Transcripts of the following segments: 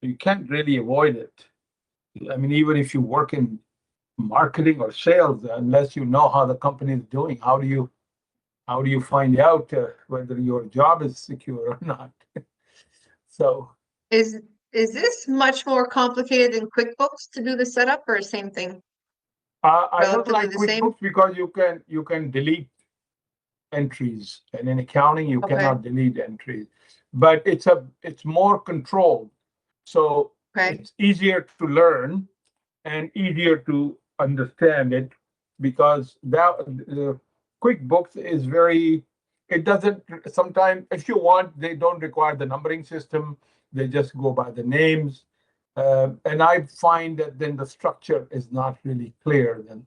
you can't really avoid it. I mean, even if you work in marketing or sales, unless you know how the company is doing, how do you find out whether your job is secure or not? So Is this much more complicated than QuickBooks to do the setup, or same thing? I don't Relatively like the same? QuickBooks because you can delete entries, and in accounting you Okay. cannot delete entries. But it's more controlled, so Okay. it's easier to learn and easier to understand it because the QuickBooks is very. It doesn't sometimes if you want they don't require the numbering system. They just go by the names. And I find that then the structure is not really clear then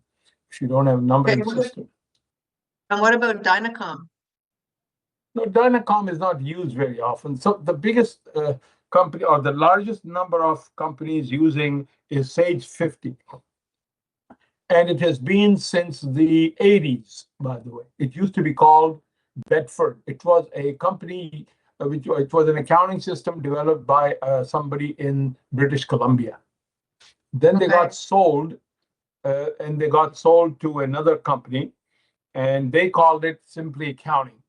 if you don't have a numbering Okay. system. And what about Dynacom? No, Dynacom is not used very often. So the biggest company or the largest number of companies using is Sage 50. And it has been since the 80s, by the way. It used to be called Bedford. It was a company, it was an accounting system developed by somebody in British Columbia. Then they Okay. got sold, and they got sold to another company, and they called it Simply Accounting.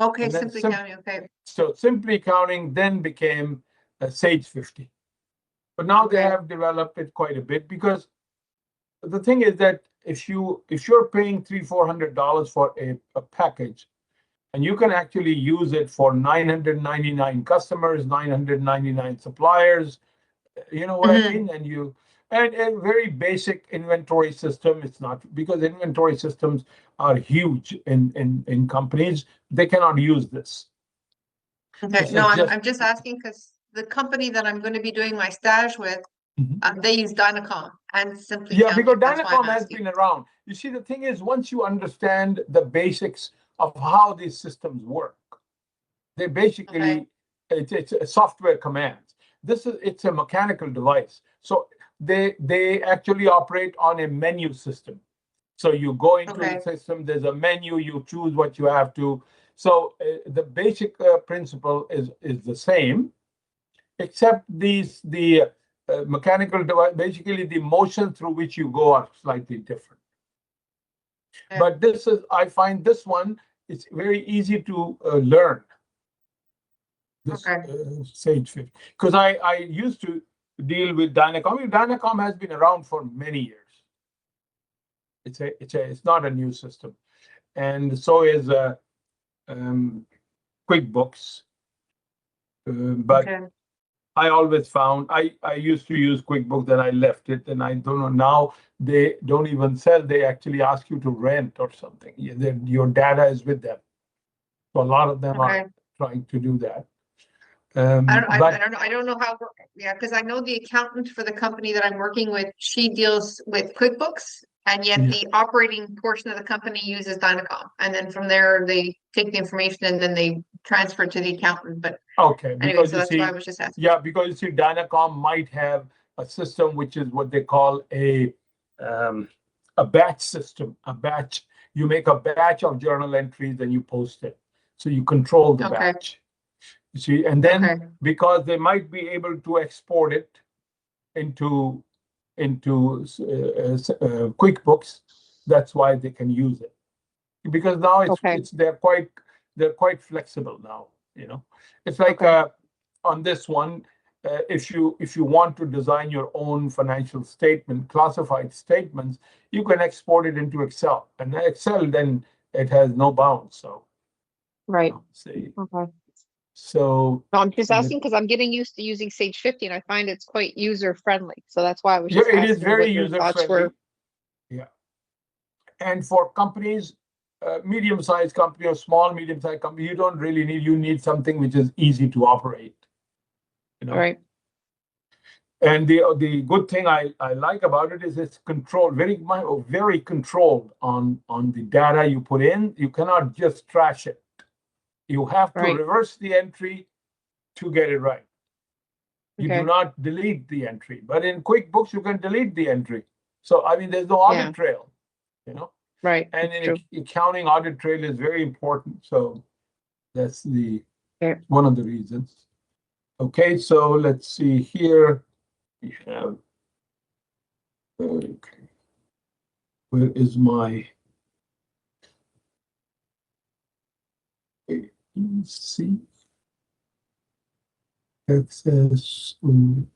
Okay, And then Simply Accounting, okay. So Simply Accounting then became Sage 50. But now they Okay. have developed it quite a bit because the thing is that if you're paying $300-400 for a package, and you can actually use it for 999 customers, 999 suppliers, you know what I mean? And a very basic inventory system. It's not because inventory systems are huge in companies. They cannot use this. Okay, This no, is just I'm just asking because the company that I'm going to be doing my stage with, Mhm. they use Dynacom and Simply Yeah, Accounting. because That's why I'm Dynacom has asking. been around. You see, the thing is, once you understand the basics of how these systems work, they Okay. basically it's a software commands. It's a mechanical device, so they actually operate on a menu system. So you go into the Okay. system. There's a menu. You choose what you have to. So the basic principle is the same, except the mechanical device, basically the motion through which you go are slightly different. Yeah. But I find this one, it's very easy to learn this Okay. Sage 50. Because I used to deal with Dynacom. I mean, Dynacom has been around for many years. It's not a new system. And so is QuickBooks. But Okay. I always found I used to use QuickBooks, then I left it, and I don't know now they don't even sell. They actually ask you to rent or something. Your data is with them. So a lot of them Okay. are trying to do that. I But don't know how, yeah, because I know the accountant for the company that I'm working with, she deals with QuickBooks, and yet Yeah. the operating portion of the company uses Dynacom. And then from there, they take the information and then they transfer it to the accountant. But okay, anyway, because so you that's why I see, was just asking. yeah, because you see, Dynacom might have a system which is what they call a batch system. A batch, you make a batch of journal entries and you post it, so you control the Okay. batch. You see, and then Okay. because they might be able to export it into QuickBooks, that's why they can use it. Because now Okay. they're quite flexible now. You know, it's like Okay. on this one, if you want to design your own financial statement, classified statements, you can export it into Excel, and Excel then it has no bounds. So Right. see, Okay. so No, I'm just uh, asking because I'm getting used to using Sage 50 and I find it's quite user friendly. So that's why I was yeah, just it is asking very what your user thoughts were. friendly. Yeah. And for companies, medium-sized company or small, medium-sized company, you need something which is easy to operate, you All know. right. And the good thing I like about it is it's controlled, very controlled on the data you put in. You cannot just trash it. You have to Right. reverse the entry to get it right. You do Okay. not delete the entry. But in QuickBooks, you can delete the entry. So I mean, there's no Yeah. audit trail, you know. Right. And That's in true. accounting, audit trail is very important. So that's Okay. one of the reasons. Okay, so let's see here. We have, okay, where is my, see, access to,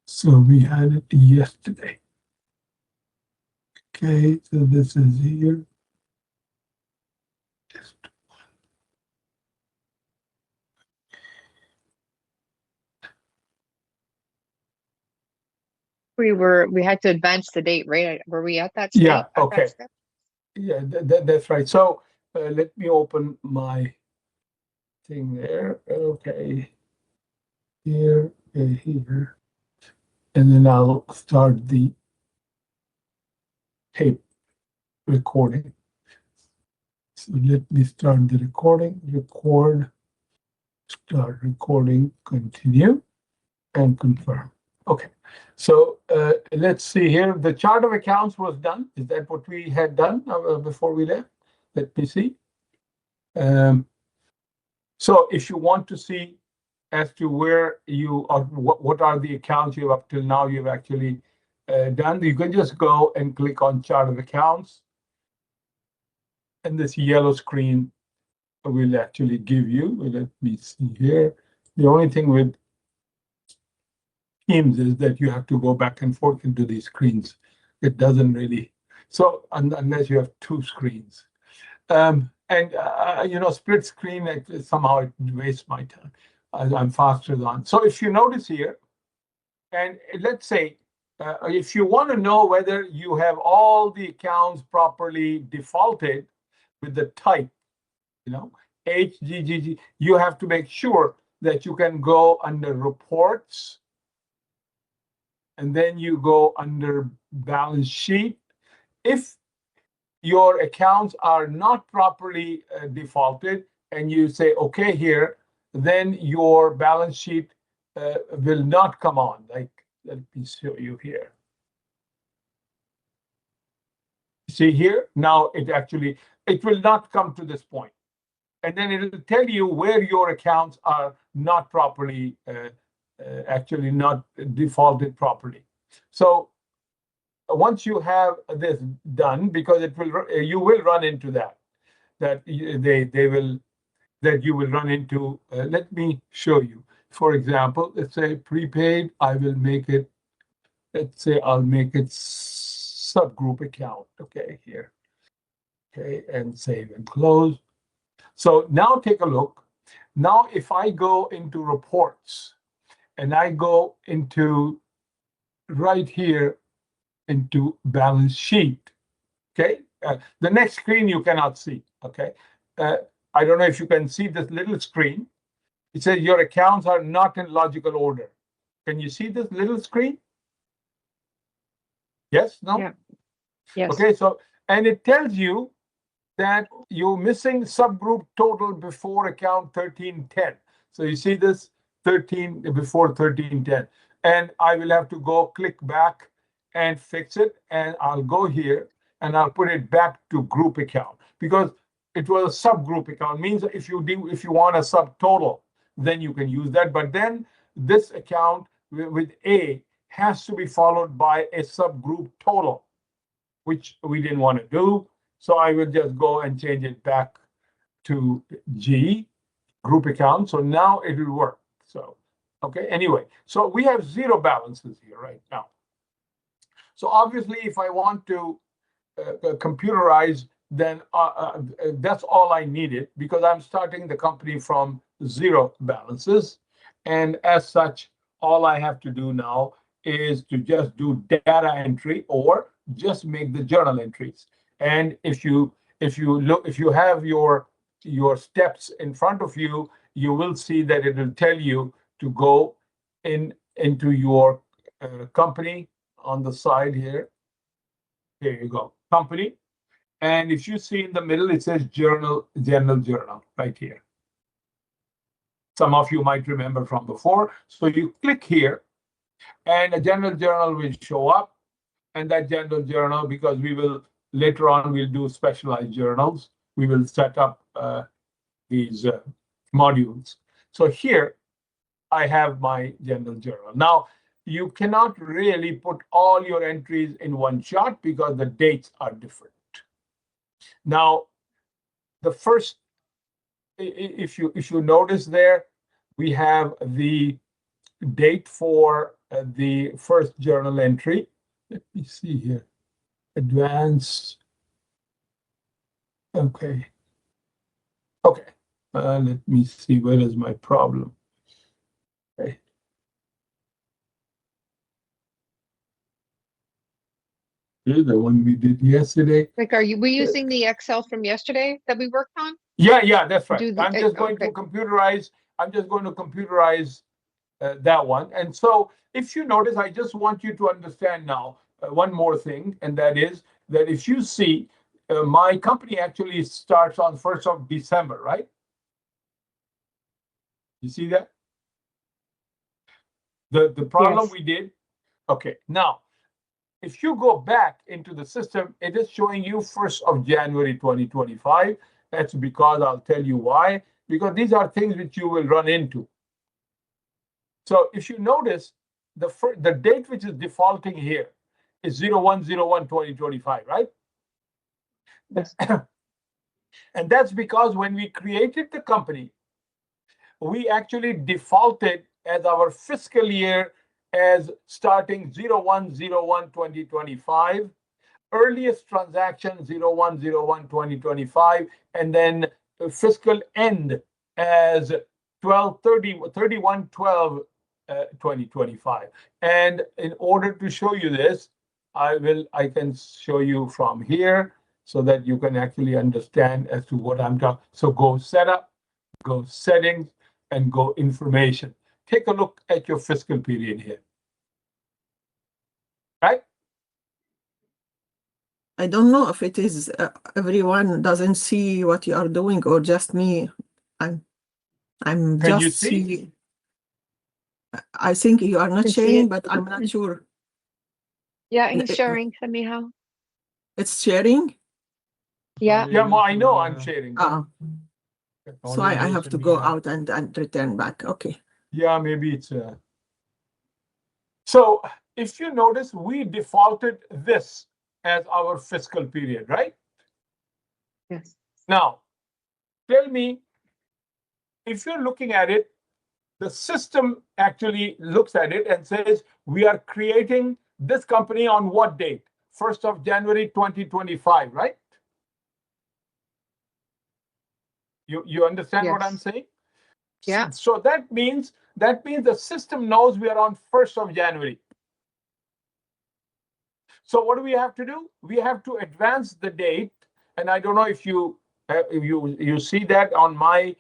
so we had it yesterday. Okay, so this is here. We had to advance the date, right? Were we at that state? Yeah, at that okay. step? Yeah, that's right. So let me open my thing there. Okay, here, here, and then I'll start the tape recording. So let me start the recording, record, start recording, continue, and confirm. Okay, so let's see here. The chart of accounts was done. Is that what we had done before we left? Let me see. So if you want to see as to where you are, what are the accounts you have up till now you've actually done, you can just go and click on chart of accounts. And this yellow screen will actually give you, let me see here. The only thing with Teams is that you have to go back and forth into these screens. It doesn't really, so unless you have two screens. Split screen, somehow it wastes my time. I'm faster than. So if you notice here, and let's say, if you want to know whether you have all the accounts properly defaulted with the type, HGGG, you have to make sure that you can go under reports, and then you go under balance sheet. If your accounts are not properly defaulted and you say okay here, then your balance sheet will not come on. Like, let me show you here. See here, now it will not come to this point. And then it will tell you where your accounts are not properly, actually not defaulted properly. So once you have this done, because you will run into that you will run into. Let me show you. For example, let's say prepaid. I will make it. Let's say I'll make it subgroup account. Okay, here. Okay, and save and close. So now take a look. Now, if I go into reports and I go into right here into balance sheet. Okay, the next screen you cannot see. Okay, I don't know if you can see this little screen. It says your accounts are not in logical order. Can you see this little screen? Yes, no? Yeah. Yes. Okay, so, and it tells you that you're missing subgroup total before account 1310. So you see this 13 before 1310. And I will have to go click back and fix it. And I'll go here and I'll put it back to group account, because it was a subgroup account. Means if you want a subtotal, then you can use that. But then this account with A has to be followed by a subgroup total, which we didn't want to do. So I will just go and change it back to G, group account. So now it will work. So, okay, anyway, so we have zero balances here right now. So obviously, if I want to computerize, then that's all I needed, because I'm starting the company from zero balances. And as such, all I have to do now is to just do data entry or just make the journal entries. And if you have your steps in front of you, you will see that it will tell you to go into your company on the side here. There you go, company. And if you see in the middle, it says general journal right here. Some of you might remember from before. So you click here and a general journal will show up. and that general journal, because we will later on, we'll do specialized journals. We will set up these modules. So here I have my general journal. Now, you cannot really put all your entries in one shot because the dates are different. Now, the first, if you notice there, we have the date for the first journal entry. Let me see here. Advanced. Okay. Okay. Let me see. Where is my problem? Okay. Here's the one we did yesterday. Like, we using the Excel from yesterday that we worked on? Yeah, that's right. Do the- I'm just going to okay. computerize. I'm just going to computerize that one. And so if you notice, I just want you to understand now one more thing, and that is that if you see, my company actually starts on 1st of December, right? You see that? The problem Yes. we did, okay, now, if you go back into the system, it is showing you 1st of January 2025. That's because I'll tell you why, because these are things which you will run into. So if you notice, the date which is defaulting here is 01/01/2025, right? Yes. And that's because when we created the company, we actually defaulted as our fiscal year as starting 01/01/2025, earliest transaction 01/01/2025, and then fiscal end as 31/12/2025. And in order to show you this, I can show you from here so that you can actually understand as to what I'm talking. So go setup, go settings, and go information. Take a look at your fiscal period here. Right? I don't know if it is everyone doesn't see what you are doing or just me. I'm Can just you see? seeing. I think you are not Can see sharing, it. but I'm not sure. Yeah, he's he's sharing anyhow. It's sharing. Yeah. Yeah, well, I know I'm sharing. So I have to go out and return back. Okay. Yeah, maybe it's so if you notice, we defaulted this as our fiscal period, right? Yes. Now, tell me, if you're looking at it, the system actually looks at it and says, we are creating this company on what date? 1st of January 2025, right? You understand what I'm Yes. saying? Yeah. So that means the system knows we are on 1st of January. So what do we have to do? We have to advance the date, and I don't know if you see that on my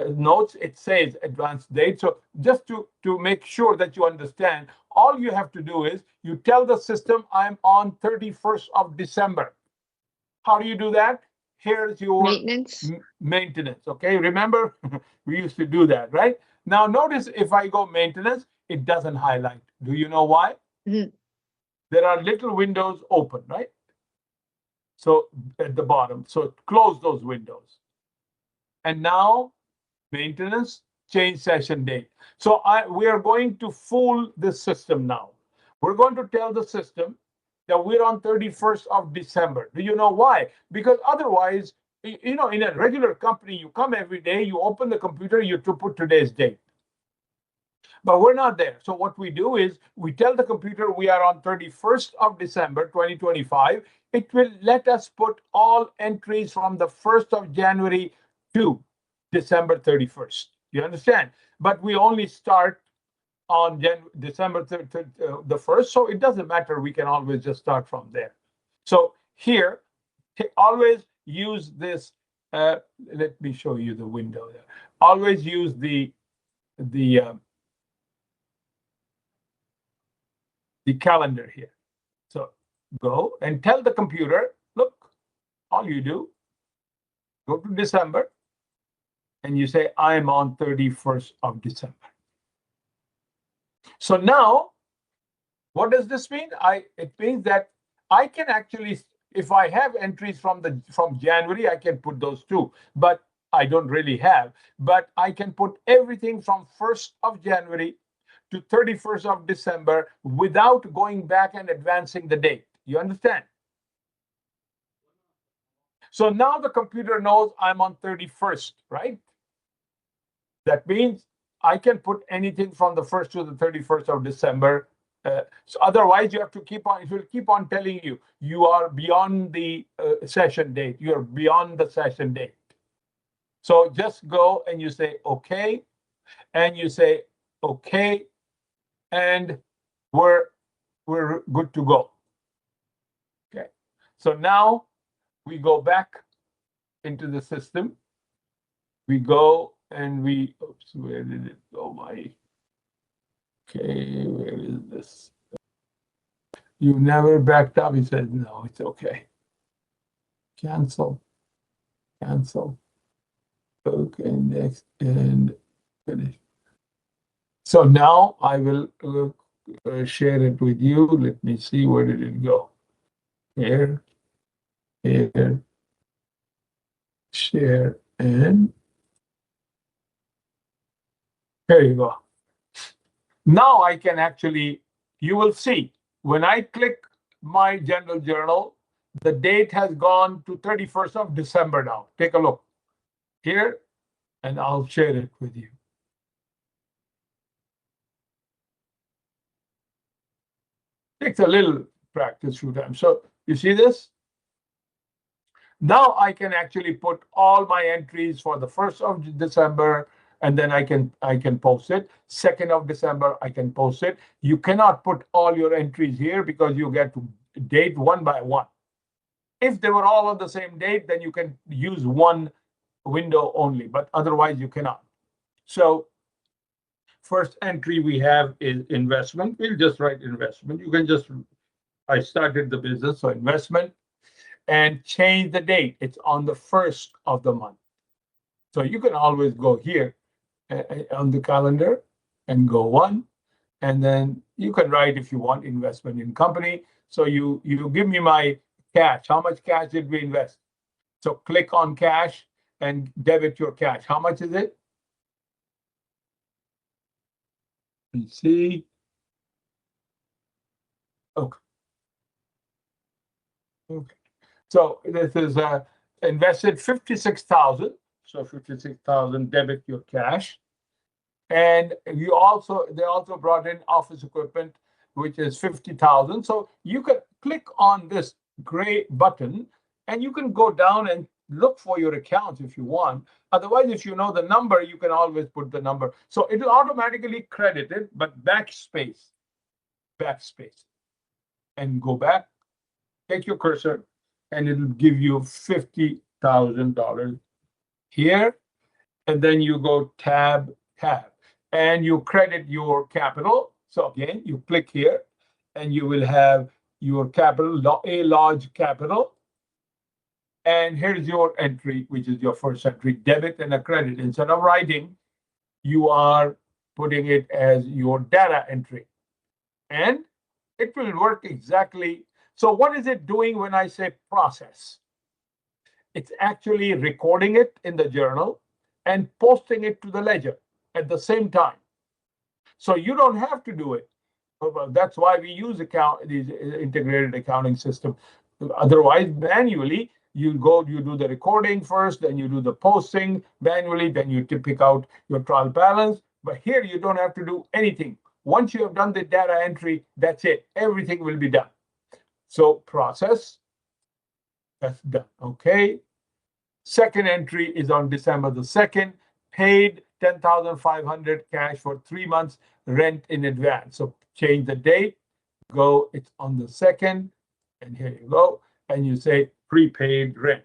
notes. It says advanced date. So just to make sure that you understand, all you have to do is you tell the system I'm on 31st of December. How do you do that? Here's your Maintenance. Maintenance. Okay, remember we used to do that, right? Now notice if I go maintenance, it doesn't highlight. Do you know why? Mhm. There are little windows open, right? So at the bottom, so close those windows. And now maintenance, change session date. So we are going to fool this system now. We're going to tell the system that we're on 31st of December. Do you know why? Because otherwise, in a regular company, you come every day, you open the computer, you to put today's date. But we're not there. So what we do is we tell the computer we are on 31st of December, 2025. It will let us put all entries from the 1st of January to December 31st. You understand? But we only start on December the 1st. So it doesn't matter. We can always just start from there. So here, always use this. Let me show you the window there. Always use the calendar here. So go and tell the computer, look, all you do, go to December and you say, I'm on 31st of December. So now, what does this mean? It means that I can actually, if I have entries from January, I can put those too, but I don't really have. But I can put everything from 1st of January to 31st of December without going back and advancing the date. You understand? So now the computer knows I'm on 31st, right? That means I can put anything from the 1st to the 31st of December. So otherwise, you have to keep on, it will keep on telling you, you are beyond the session date. You're beyond the session date. So just go and you say, okay, and you say, okay, and we're good to go. Okay. So now we go back into the system. We go and oops, where did it go? Okay, where is this? You never backed up. He said, no, it's okay. Cancel. Okay, next and finish. So now I will share it with you. Let me see, where did it go? Here, share, and here you go. Now I can actually, you will see, when I click my general journal, the date has gone to 31st of December now. Take a look here, and I'll share it with you. Takes a little practice few times. So you see this? Now I can actually put all my entries for the 1st of December, and then I can post it. 2nd of December, I can post it. You cannot put all your entries here because you get to date one by one. If they were all on the same date, then you can use one window only, but otherwise you cannot. So first entry we have is investment. We'll just write investment. You can just, I started the business, so investment, and change the date. It's on the 1st of the month. So you can always go here on the calendar and go 1, and then you can write, if you want, investment in company. So you give me my cash. How much cash did we invest? So click on cash and debit your cash. How much is it? Let's see. Okay. So this is invested 56,000. So 56,000, debit your cash. And they also brought in office equipment, which is 50,000. So you can click on this gray button and you can go down and look for your accounts if you want. Otherwise, if you know the number, you can always put the number. So it will automatically credit it, but backspace, and go back, take your cursor, and it'll give you $50,000 here. And then you go tab, and you credit your capital. So again, you click here and you will have your capital, a large capital. And here's your entry, which is your first entry, debit and a credit. Instead of writing, you are putting it as your data entry. And it will work exactly. So what is it doing when I say process? It's actually recording it in the journal and posting it to the ledger at the same time. So you don't have to do it. That's why we use these integrated accounting system. Otherwise, manually, you do the recording first, then you do the posting manually, then you pick out your trial balance. But here you don't have to do anything. Once you have done the data entry, that's it. Everything will be done. So process, that's done. Okay. Second entry is on December the 2nd, paid 10,500 cash for 3 months rent in advance. So change the date, go, it's on the 2nd, and here you go, and you say prepaid rent.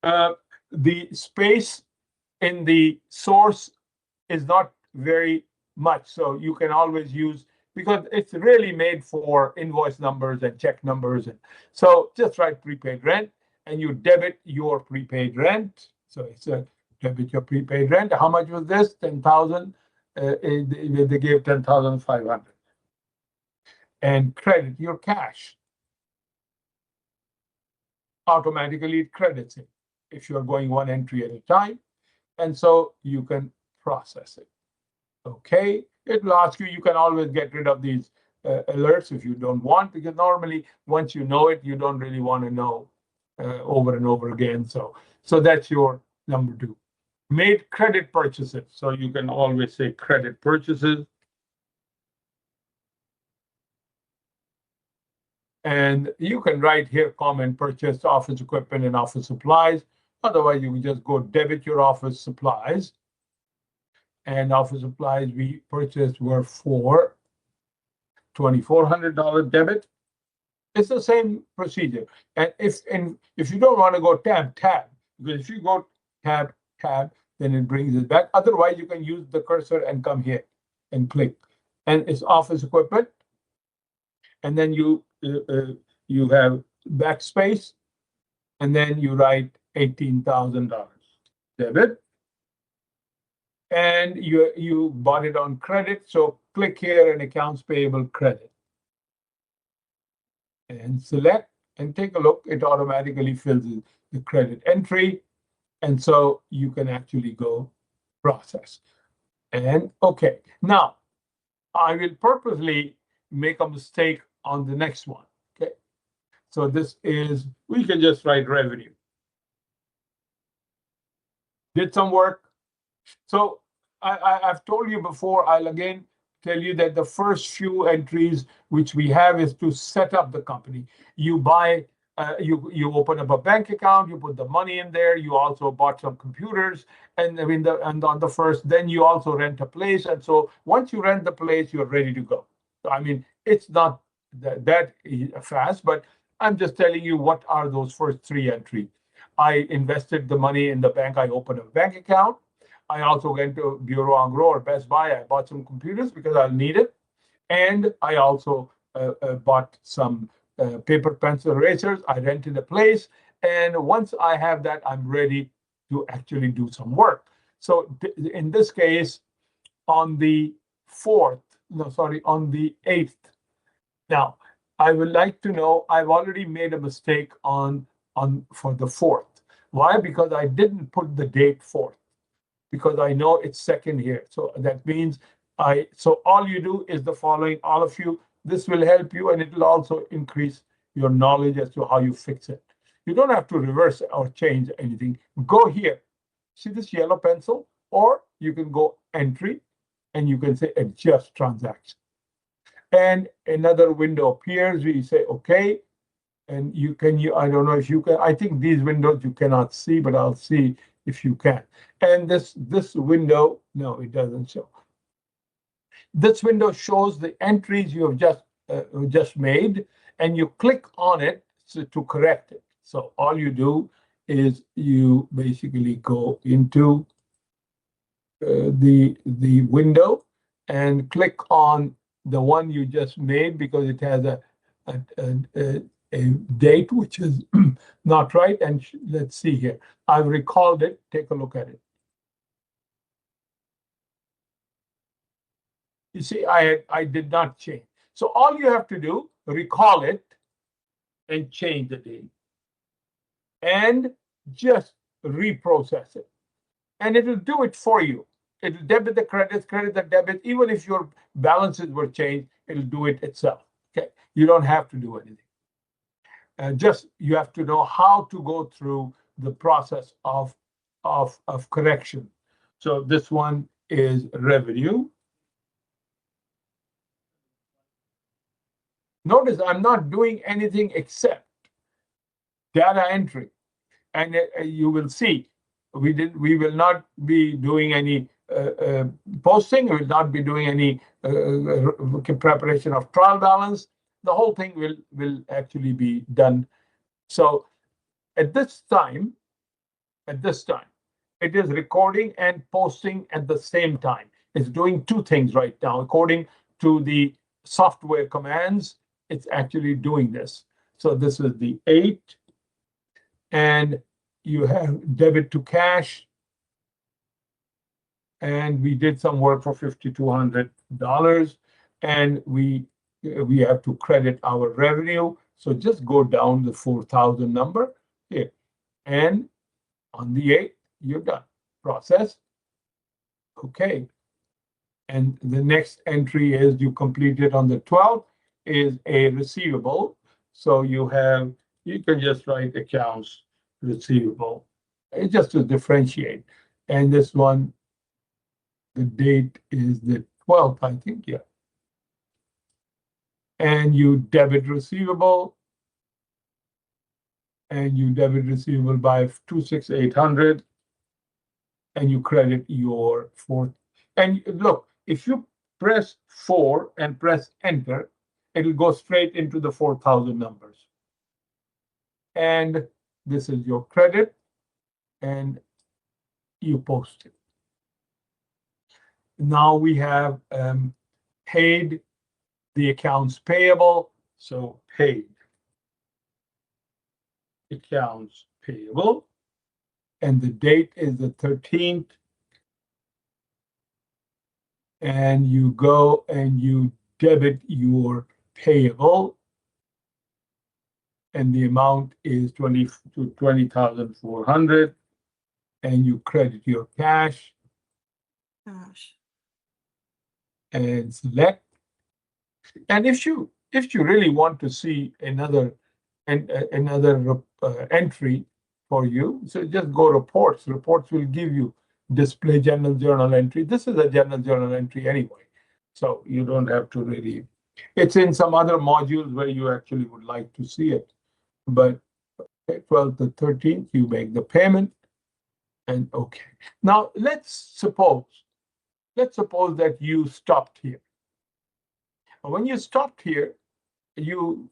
The space in the source is not very much, so you can always use, because it's really made for invoice numbers and check numbers. And so just write prepaid rent and you debit your prepaid rent. So it's a debit your prepaid rent. How much was this? 10,000. They gave 10,500. and credit your cash. Automatically it credits it if you're going one entry at a time. And so you can process it. Okay, it will ask you, you can always get rid of these alerts if you don't want, because normally once you know it, you don't really want to know over and over again. So that's your number 2. Made credit purchases. So you can always say credit purchases. And you can write here, comment, purchase office equipment and office supplies. Otherwise, you can just go debit your office supplies. And office supplies we purchased were for $2,400 debit. It's the same procedure. And if you don't want to go tab, because if you go tab, then it brings it back. Otherwise, you can use the cursor and come here and click. And it's office equipment. And then you have backspace, and then you write $18,000 debit. And you bought it on credit, so click here and accounts payable credit. And select and take a look. It automatically fills the credit entry. And so you can actually go process. And okay, now I will purposely make a mistake on the next one. Okay, so this is, we can just write revenue. Did some work. So I've told you before, I'll again tell you that the first few entries which we have is to set up the company. You buy, you open up a bank account, you put the money in there. You also bought some computers, and on the first, then you also rent a place. And so once you rent the place, you're ready to go. So, I mean, it's not that fast, but I'm just telling you what are those first 3 entries. I invested the money in the bank. I opened a bank account. I also went to Bureau en Gros or Best Buy. I bought some computers because I'll need it. And I also bought some paper pencil erasers. I rented a place. And once I have that, I'm ready to actually do some work. So in this case, on the 4th, on the 8th. Now, I would like to know, I've already made a mistake for the 4th. Why? Because I didn't put the date 4th. Because I know it's 2nd here. So that means so all you do is the following, all of you, this will help you, and it will also increase your knowledge as to how you fix it. You don't have to reverse or change anything. Go here. See this yellow pencil? Or you can go entry and you can say adjust transaction. And another window appears. We say, okay. And I don't know if you can, I think these windows you cannot see, but I'll see if you can. And this window, no, it doesn't show. This window shows the entries you have just made, and you click on it to correct it. So all you do is you basically go into the window and click on the one you just made, because it has a date which is not right. And let's see here. I've recalled it. Take a look at it. You see, I did not change. So all you have to do, recall it and change the date. And just reprocess it. And it will do it for you. It will debit the credits, credit the debit. Even if your balances were changed, it will do it itself. Okay, you don't have to do anything. Just you have to know how to go through the process of correction. So this one is revenue. Notice I'm not doing anything except data entry, and you will see we will not be doing any posting. We will not be doing any preparation of trial balance. The whole thing will actually be done. So at this time, it is recording and posting at the same time. It's doing 2 things right now. According to the software commands, it's actually doing this. So this is the 8, and you have debit to cash, and we did some work for $5,200, and we we have to credit our revenue. So just go down the 4,000 number here. And on the 8th, you're done. Process. Okay. And the next entry is you completed on the 12th is a receivable. So you can just write accounts receivable. It's just to differentiate. And this one, the date is the 12th, I think, yeah. And you debit receivable. And you debit receivable by 26,800. And you credit your 4th. And look, if you press 4 and press enter, it'll go straight into the 4,000 numbers. And this is your credit, and you post it. Now we have paid the accounts payable. So paid accounts payable. And the date is the 13th. And you go and you debit your payable. And the amount is 20,400. And you credit your cash. Gosh. And select. And if you really want to see another entry for you, so just go reports. Reports will give you display general journal entry. This is a general journal entry anyway, so you don't have to really. It's in some other modules where you actually would like to see it, but 12th to 13th you make the payment, and okay. Now let's suppose that you stopped here. When you stopped here, you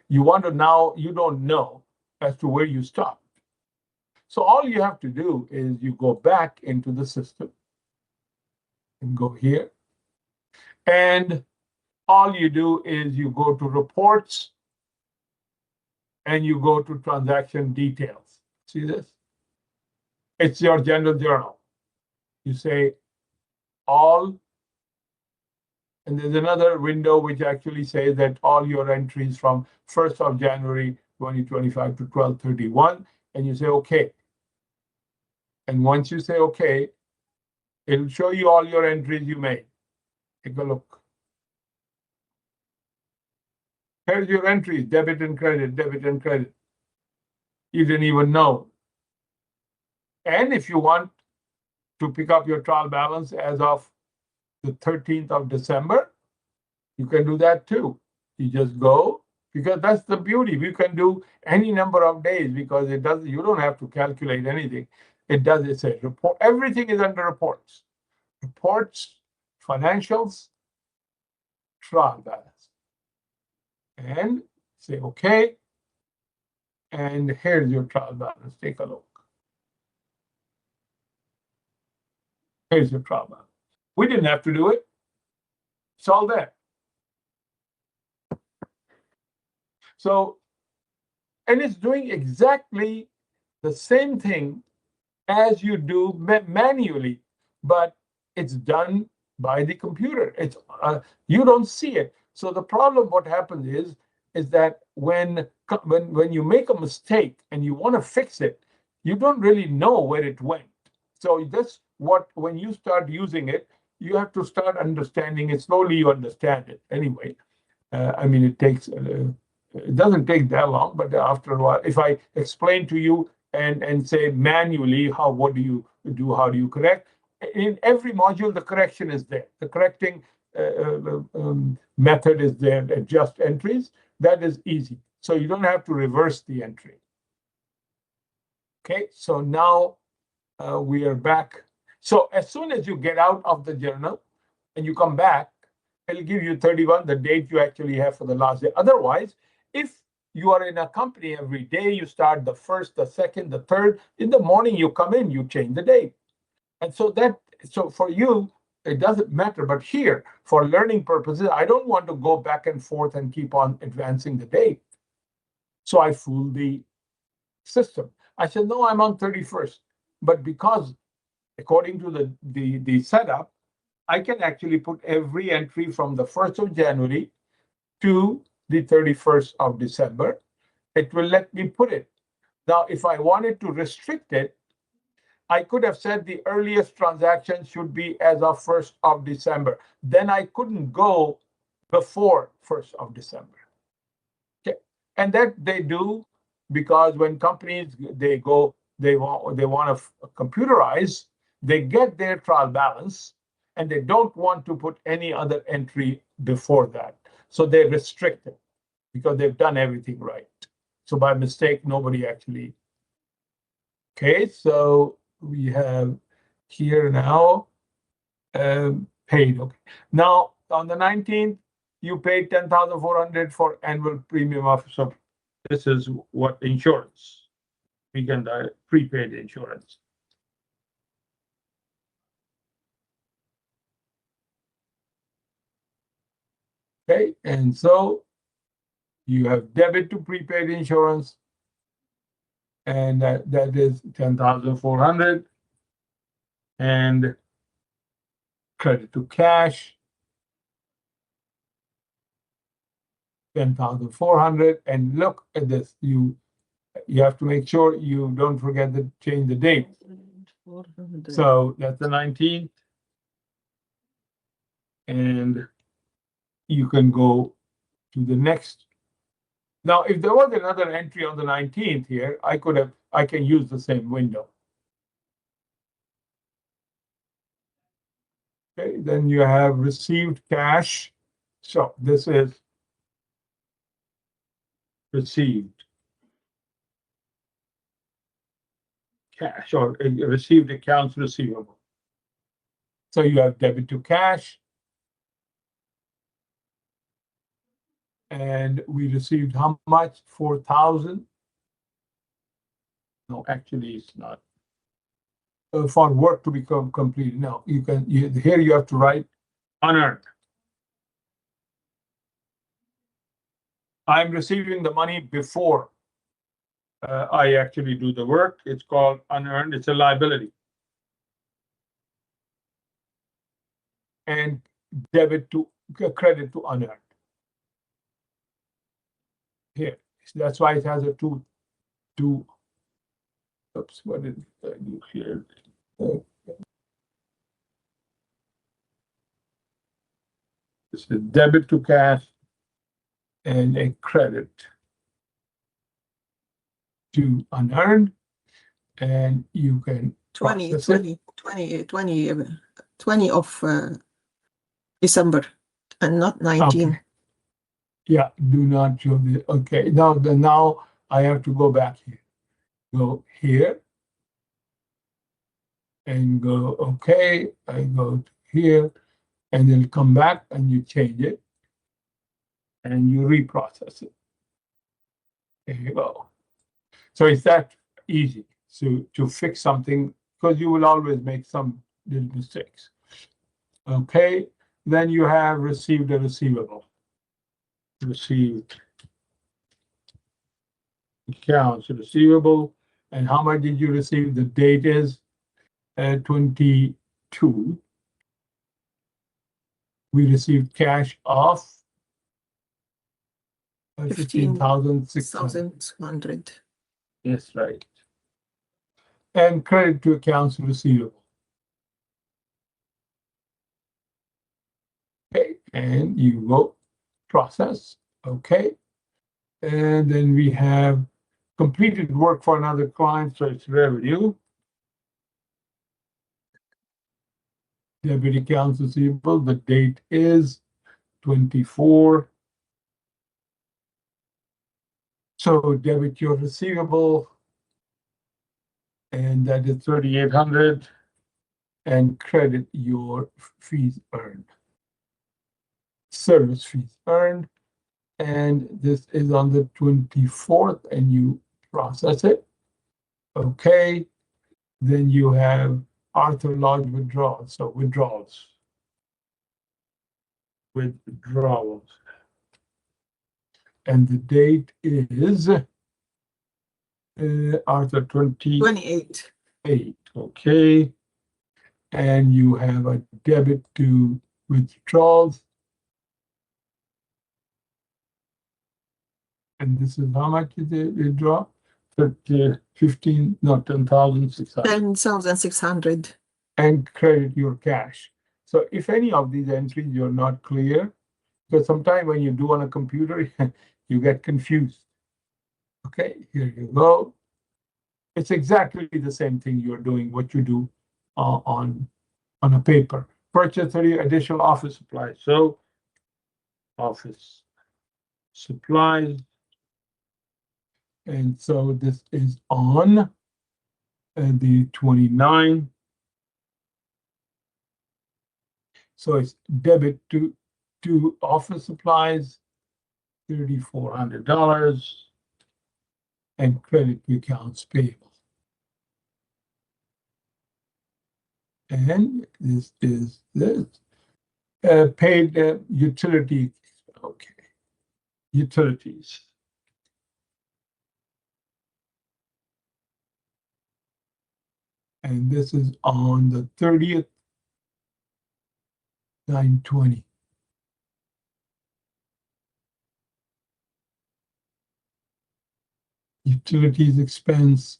want to now, you don't know as to where you stopped. So all you have to do is you go back into the system and go here. And all you do is you go to reports and you go to transaction details. See this? It's your general journal. You say all. And there's another window which actually says that all your entries from 1st of January 2025 to 12/31, and you say okay. And once you say okay, it'll show you all your entries you made. Take a look. Here's your entries, debit and credit, debit and credit. You didn't even know. And if you want to pick up your trial balance as of the 13th of December, you can do that too. You just go, because that's the beauty. We can do any number of days because it doesn't, you don't have to calculate anything. It says report, everything is under reports. Reports, financials, trial balance. And say okay. And here's your trial balance. Take a look. Here's your trial balance. We didn't have to do it. It's all there. So, and it's doing exactly the same thing as you do manually, but it's done by the computer. It's you don't see it. So the problem, what happens is that when you make a mistake and you want to fix it, you don't really know where it went. So that's what, when you start using it, you have to start understanding it. Slowly you understand it anyway. I mean, it doesn't take that long, but after a while, if I explain to you and say manually, what do you do, how do you correct? In every module, the correction is there. The correcting method is there, adjust entries. That is easy. So you don't have to reverse the entry. Okay, so now we are back. So as soon as you get out of the journal and you come back, it'll give you 31, the date you actually have for the last day. Otherwise, if you are in a company every day, you start the 1st, the 2nd, the 3rd. In the morning, you come in, you change the date. And so for you, it doesn't matter. But here, for learning purposes, I don't want to go back and forth and keep on advancing the date. So I fool the system. I said, no, I'm on 31st. But because according to the setup, I can actually put every entry from the 1st of January to the 31st of December. It will let me put it. Now, if I wanted to restrict it, I could have said the earliest transaction should be as of 1st of December. Then I couldn't go before 1st of December. Okay. And that they do because when companies, they want to computerize, they get their trial balance and they don't want to put any other entry before that. So they restrict it because they've done everything right. So by mistake, nobody actually. Okay, so we have here now paid. Okay, now on the 19th, you paid 10,400 for annual premium of. So this is what insurance. We can prepaid insurance. Okay, and so you have debit to prepaid insurance, and that is 10,400, and credit to cash 10,400. And look at this, you have to make sure you don't forget to change the date. So that's the 19th, and you can go to the next. Now, if there was another entry on the 19th here, I can use the same window. Okay, then you have received cash. So this is received cash or received accounts receivable. So you have debit to cash. And we received how much? 4,000. No, actually it's not. For work to become completed. No, here you have to write unearned. I'm receiving the money before I actually do the work. It's called unearned. It's a liability. And debit to credit to unearned. Here, that's why it has a two. Oops, what did I do here? It's a debit to cash and a credit to unearned, and you can 20 of December and not 19. Okay. Yeah, do not show the. Okay, now I have to go back here. Go here and go okay. I go to here and then come back and you change it and you reprocess it. There you go. So it's that easy to fix something because you will always make some little mistakes. Okay, then you have received a receivable. Received accounts receivable. And how much did you receive? The date is 22. We received cash of 15,600. Yes, right. And credit to accounts receivable. Okay, and you go process. Okay, and then we have completed work for another client, so it's revenue. Debit accounts receivable, the date is 24. So debit your receivable, and that is 3,800, and credit your fees earned. Service fees earned, and this is on the 24th, and you process it. Okay, then you have Arthur Lodge withdrawals. So withdrawals. And the date is Arthur 28. Okay, and you have a debit to withdrawals. And this is how much they draw? 15, no, 10,600. 10,600. And credit your cash. So if any of these entries you're not clear, because sometimes when you do on a computer, you get confused. Okay, here you go. It's exactly the same thing you're doing, what you do on a paper. Purchase 30 additional office supplies. So office supplies. And so this is on the 29. So it's debit to office supplies, $3,400, and credit to accounts payable. And this is this paid utility. Okay, utilities. And this is on the 30th, 9/20. Utilities expense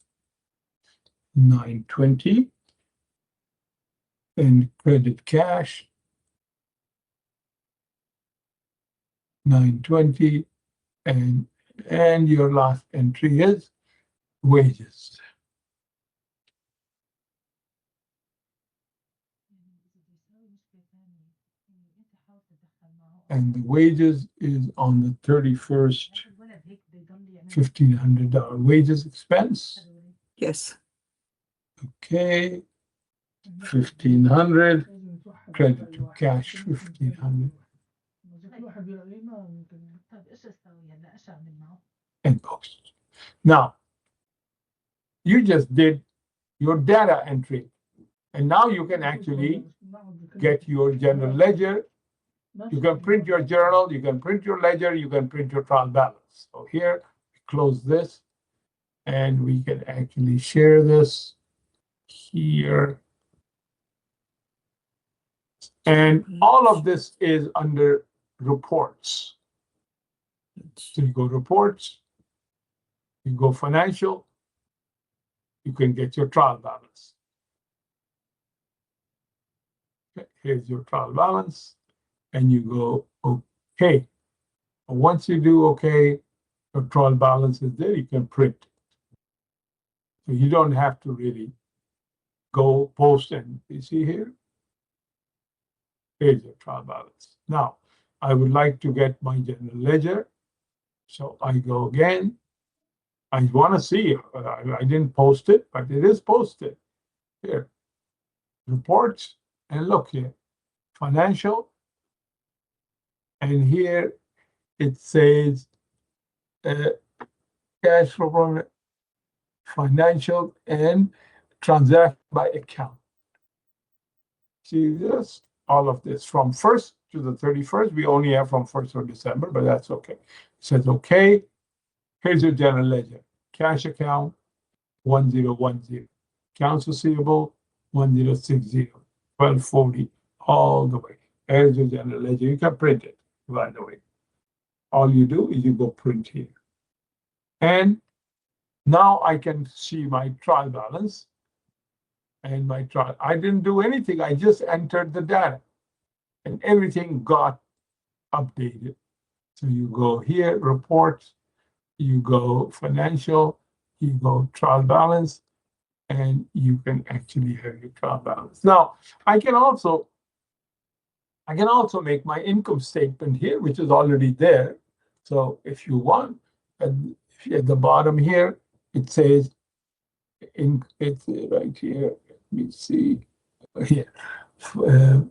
9/20, and credit cash 9/20, and your last entry is wages. And the wages is on the 31st, $1,500 wages expense. Yes. Okay, 1,500, credit to cash 1,500, and post. Now, you just did your data entry, and now you can actually get your general ledger. You can print your journal, you can print your ledger, you can print your trial balance. So here, close this, and we can actually share this here. And all of this is under reports. So you go reports, you go financial, you can get your trial balance. Okay, here's your trial balance, and you go okay. And once you do okay, your trial balance is there, you can print it. So you don't have to really go post, and you see here, here's your trial balance. Now, I would like to get my general ledger. So I go again. I want to see, I didn't post it, but it is posted. Here, reports, and look here, financial. And here it says cash flow from financial and transact by account. See this? All of this from 1st to the 31st. We only have from 1st of December, but that's okay. It says okay. Here's your general ledger. Cash account 1010. Accounts receivable 1060. 1240 all the way. There's your general ledger. You can print it, by the way. All you do is you go print here. And now I can see my trial balance and my trial. I didn't do anything. I just entered the data and everything got updated. So you go here, reports, you go financial, you go trial balance, and you can actually have your trial balance. Now, I can also make my income statement here, which is already there. So if you want, and at the bottom here, it says, it's right here. Let me see here,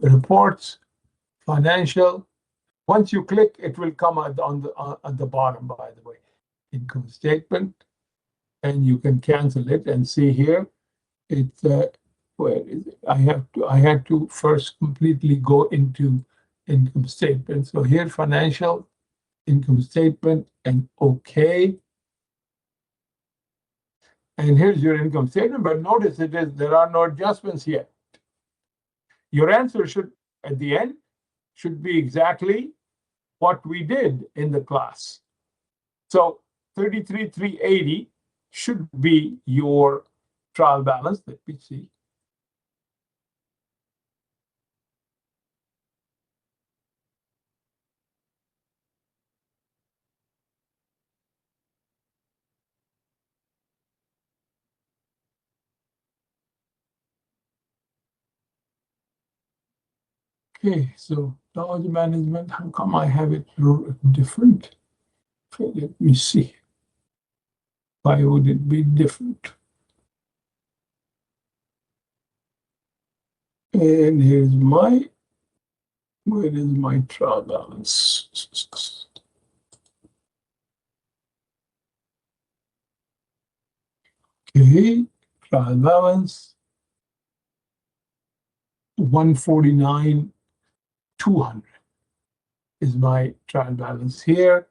reports, financial. Once you click, it will come at the bottom, by the way, income statement, and you can cancel it and see here. It's where is it? I had to first completely go into income statement. So here, financial, income statement, and okay. And here's your income statement, but notice there are no adjustments yet. Your answer should, at the end, should be exactly what we did in the class. So 33,380 should be your trial balance. Let me see. Okay, so knowledge management, how come I have it different? Okay, let me see. Why would it be different? And here's my, where is my trial balance? Okay, trial balance, 149,200 is my trial balance here.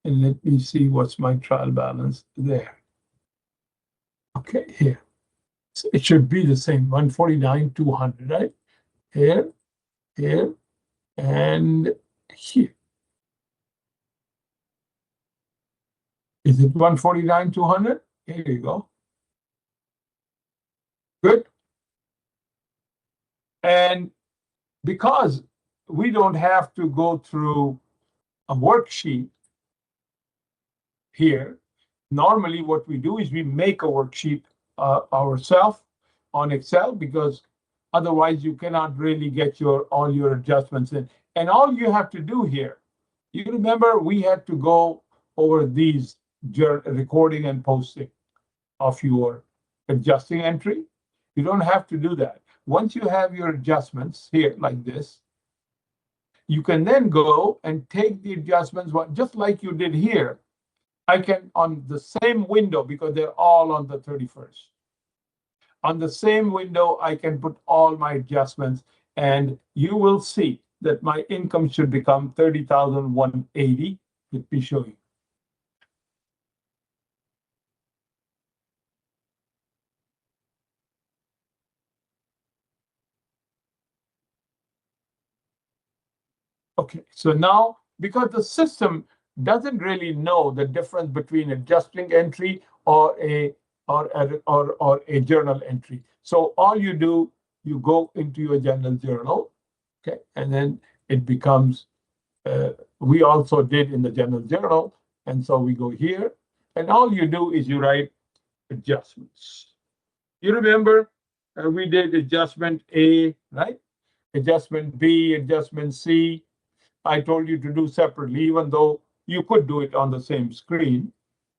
And let me see what's my trial balance there. Okay, here. So it should be the same, 149,200, right? Here, here, and here. Is it 149,200? Here you go. Good. And because we don't have to go through a worksheet here, normally what we do is we make a worksheet ourselves on Excel, because otherwise you cannot really get all your adjustments in. And all you have to do here, you remember we had to go over these recording and posting of your adjusting entry. You don't have to do that. Once you have your adjustments here like this, you can then go and take the adjustments, just like you did here. I can, on the same window, because they're all on the 31st. On the same window, I can put all my adjustments, and you will see that my income should become 30,180. Let me show you. Okay, so now, because the system doesn't really know the difference between adjusting entry or a journal entry. So all you do, you go into your general journal, okay, and then it becomes, we also did in the general journal, and so we go here, and all you do is you write adjustments. You remember we did adjustment A, right? Adjustment B, adjustment C. I told you to do separately, even though you could do it on the same screen,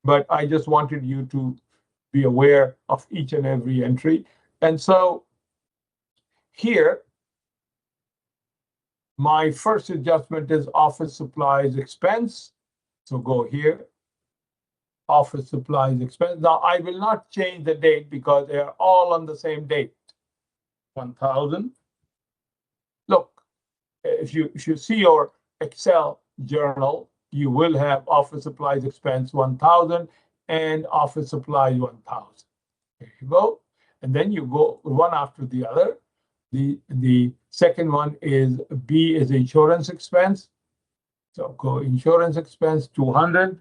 but I just wanted you to be aware of each and every entry. And so here, my first adjustment is office supplies expense. So go here, office supplies expense. Now I will not change the date because they are all on the same date. 1,000. Look, if you see your Excel journal, you will have office supplies expense 1,000 and office supplies 1,000. There you go. And then you go one after the other. The second one is B is insurance expense. So go insurance expense 200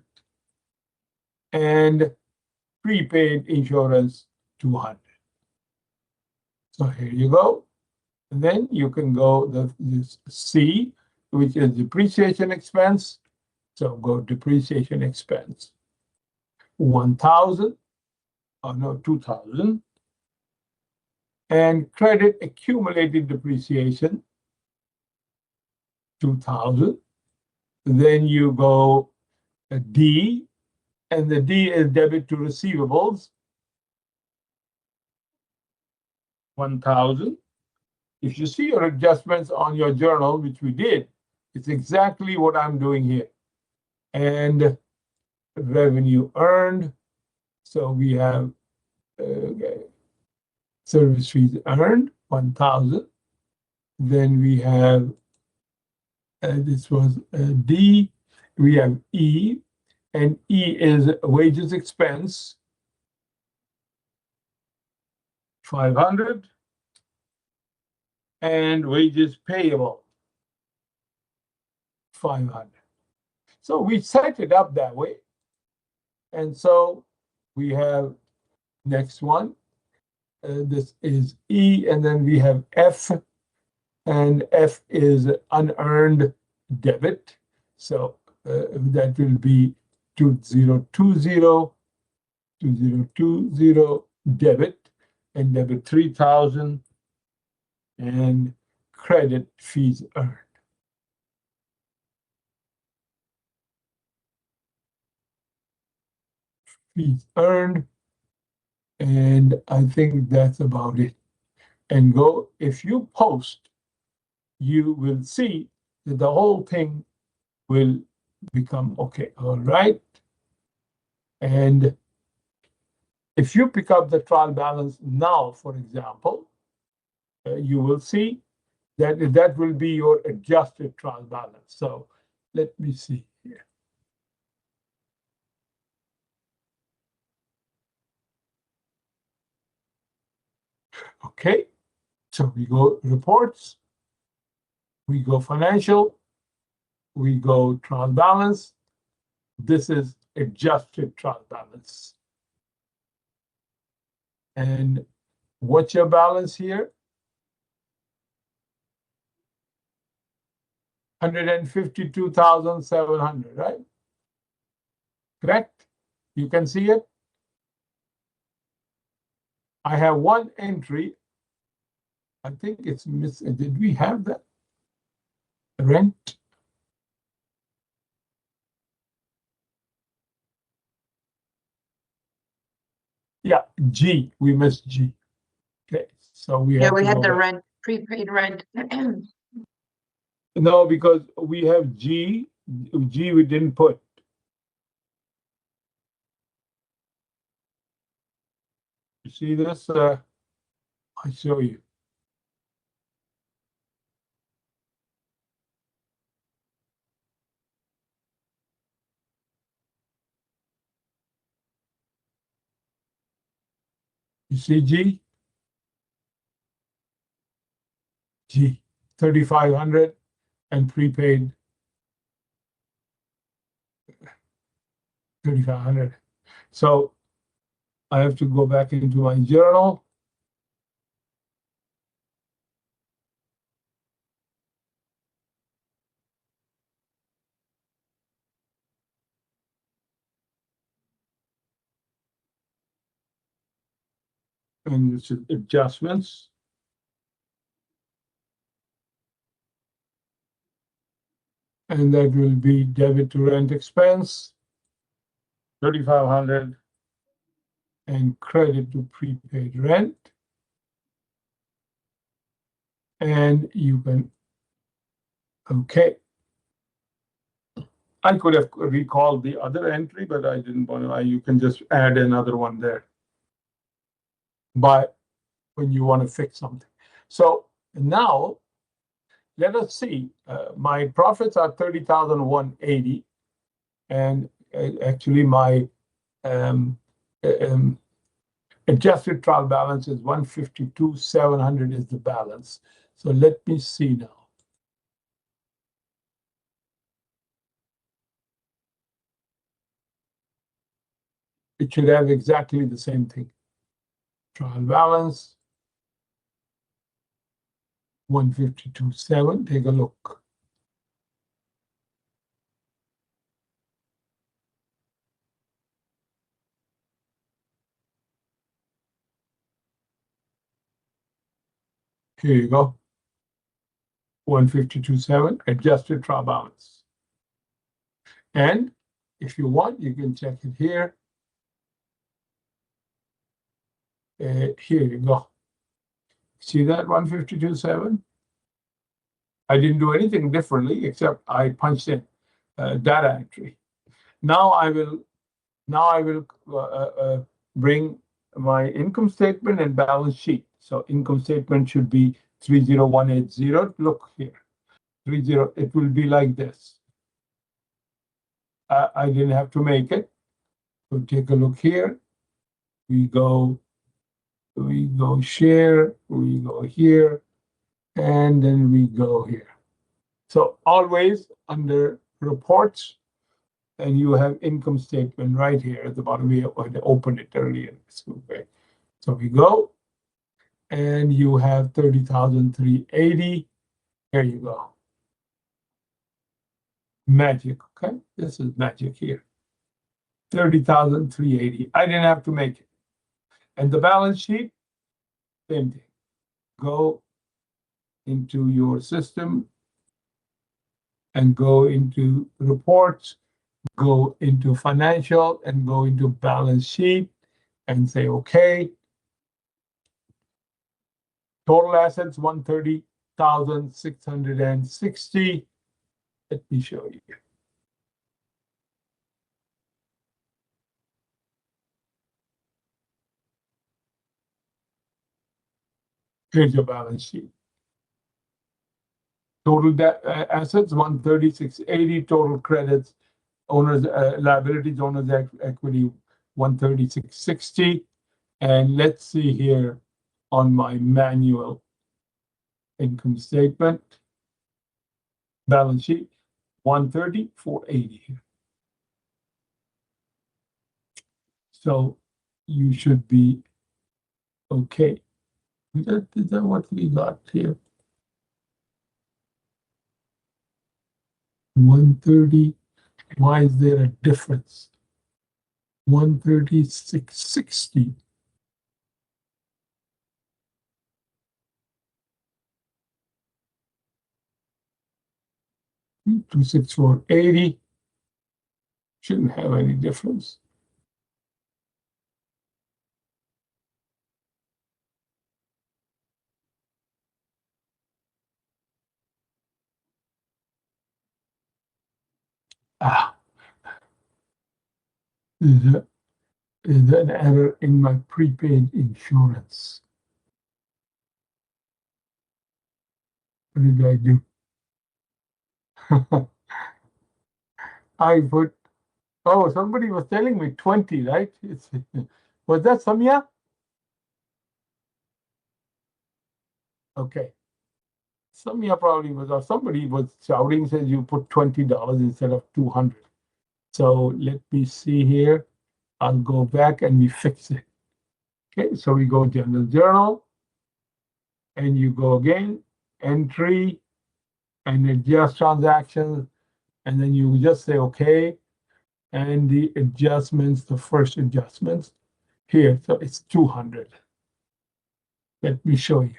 and prepaid insurance 200. So here you go. And then you can go this C, which is depreciation expense. So go depreciation expense 1,000, oh no, 2,000. And credit accumulated depreciation 2,000. Then you go D, and the D is debit to receivables 1,000. If you see your adjustments on your journal, which we did, it's exactly what I'm doing here. And revenue earned. So we have service fees earned 1,000. Then we have this was D. We have E, and E is wages expense 500. And wages payable 500. So we set it up that way. and so we have next one. This is E, and then we have F, and F is unearned debit. So that will be 2020 debit, and debit 3,000, and credit fees earned. Fees earned, and I think that's about it. And go, if you post, you will see that the whole thing will become okay. All right. And if you pick up the trial balance now, for example, you will see that that will be your adjusted trial balance. So let me see here. Okay, so we go reports, we go financial, we go trial balance. This is adjusted trial balance. And what's your balance here? 152,700, right? Correct? You can see it. I have one entry. I think it's missing. Did we have that? Rent. Yeah, G. We missed G. Okay, so we have we to had go the back. rent, prepaid rent. No, because we have G. G we didn't put. You see this? I show you. You see G? G, 3,500 and prepaid 3,500. So I have to go back into my journal. And it's adjustments. And that will be debit to rent expense, 3,500, and credit to prepaid rent. And you can, okay. I could have recalled the other entry, but I didn't want to. You can just add another one there. But when you want to fix something. So now let us see. My profits are 30,180, and actually my adjusted trial balance is 152,700 is the balance. So let me see now. It should have exactly the same thing. Trial balance 152,700. Take a look. Here you go. 152,700 adjusted trial balance. And if you want, you can check it here. Here you go. See that 152,700? I didn't do anything differently except I punched in data entry. Now I will bring my income statement and balance sheet. So income statement should be 30180. Look here, 30. It will be like this. I didn't have to make it. So take a look here. We go share. We go here, and then we go here. So always under reports, and you have income statement right here at the bottom. We opened it earlier. Okay. So we go, and you have 30,380. Here you go. Magic, okay? This is magic here. 30,380. I didn't have to make it. And the balance sheet, same thing. Go into your system and go into reports, go into financial, and go into balance sheet and say, okay. Total assets, 130,660. Let me show you. Here's your balance sheet. Total assets, 136.80. Total credits, owners liabilities, owners equity, 136.60. And let's see here on my manual income statement, balance sheet, 130,480 here. So you should be okay. Is that what we got here? 130. Why is there a difference? 136.60. 264.80. Shouldn't have any difference. Is an error in my prepaid insurance. What did I do? I put, oh, somebody was telling me 20, right? Was that Samia? Okay. Samia probably was, or somebody was shouting, says you put $20 instead of 200. So let me see here. I'll go back and we fix it. Okay, so we go general journal, and you go again, entry, and adjust transactions, and then you just say okay, and the adjustments, the first adjustments here, so it's 200. Let me show you.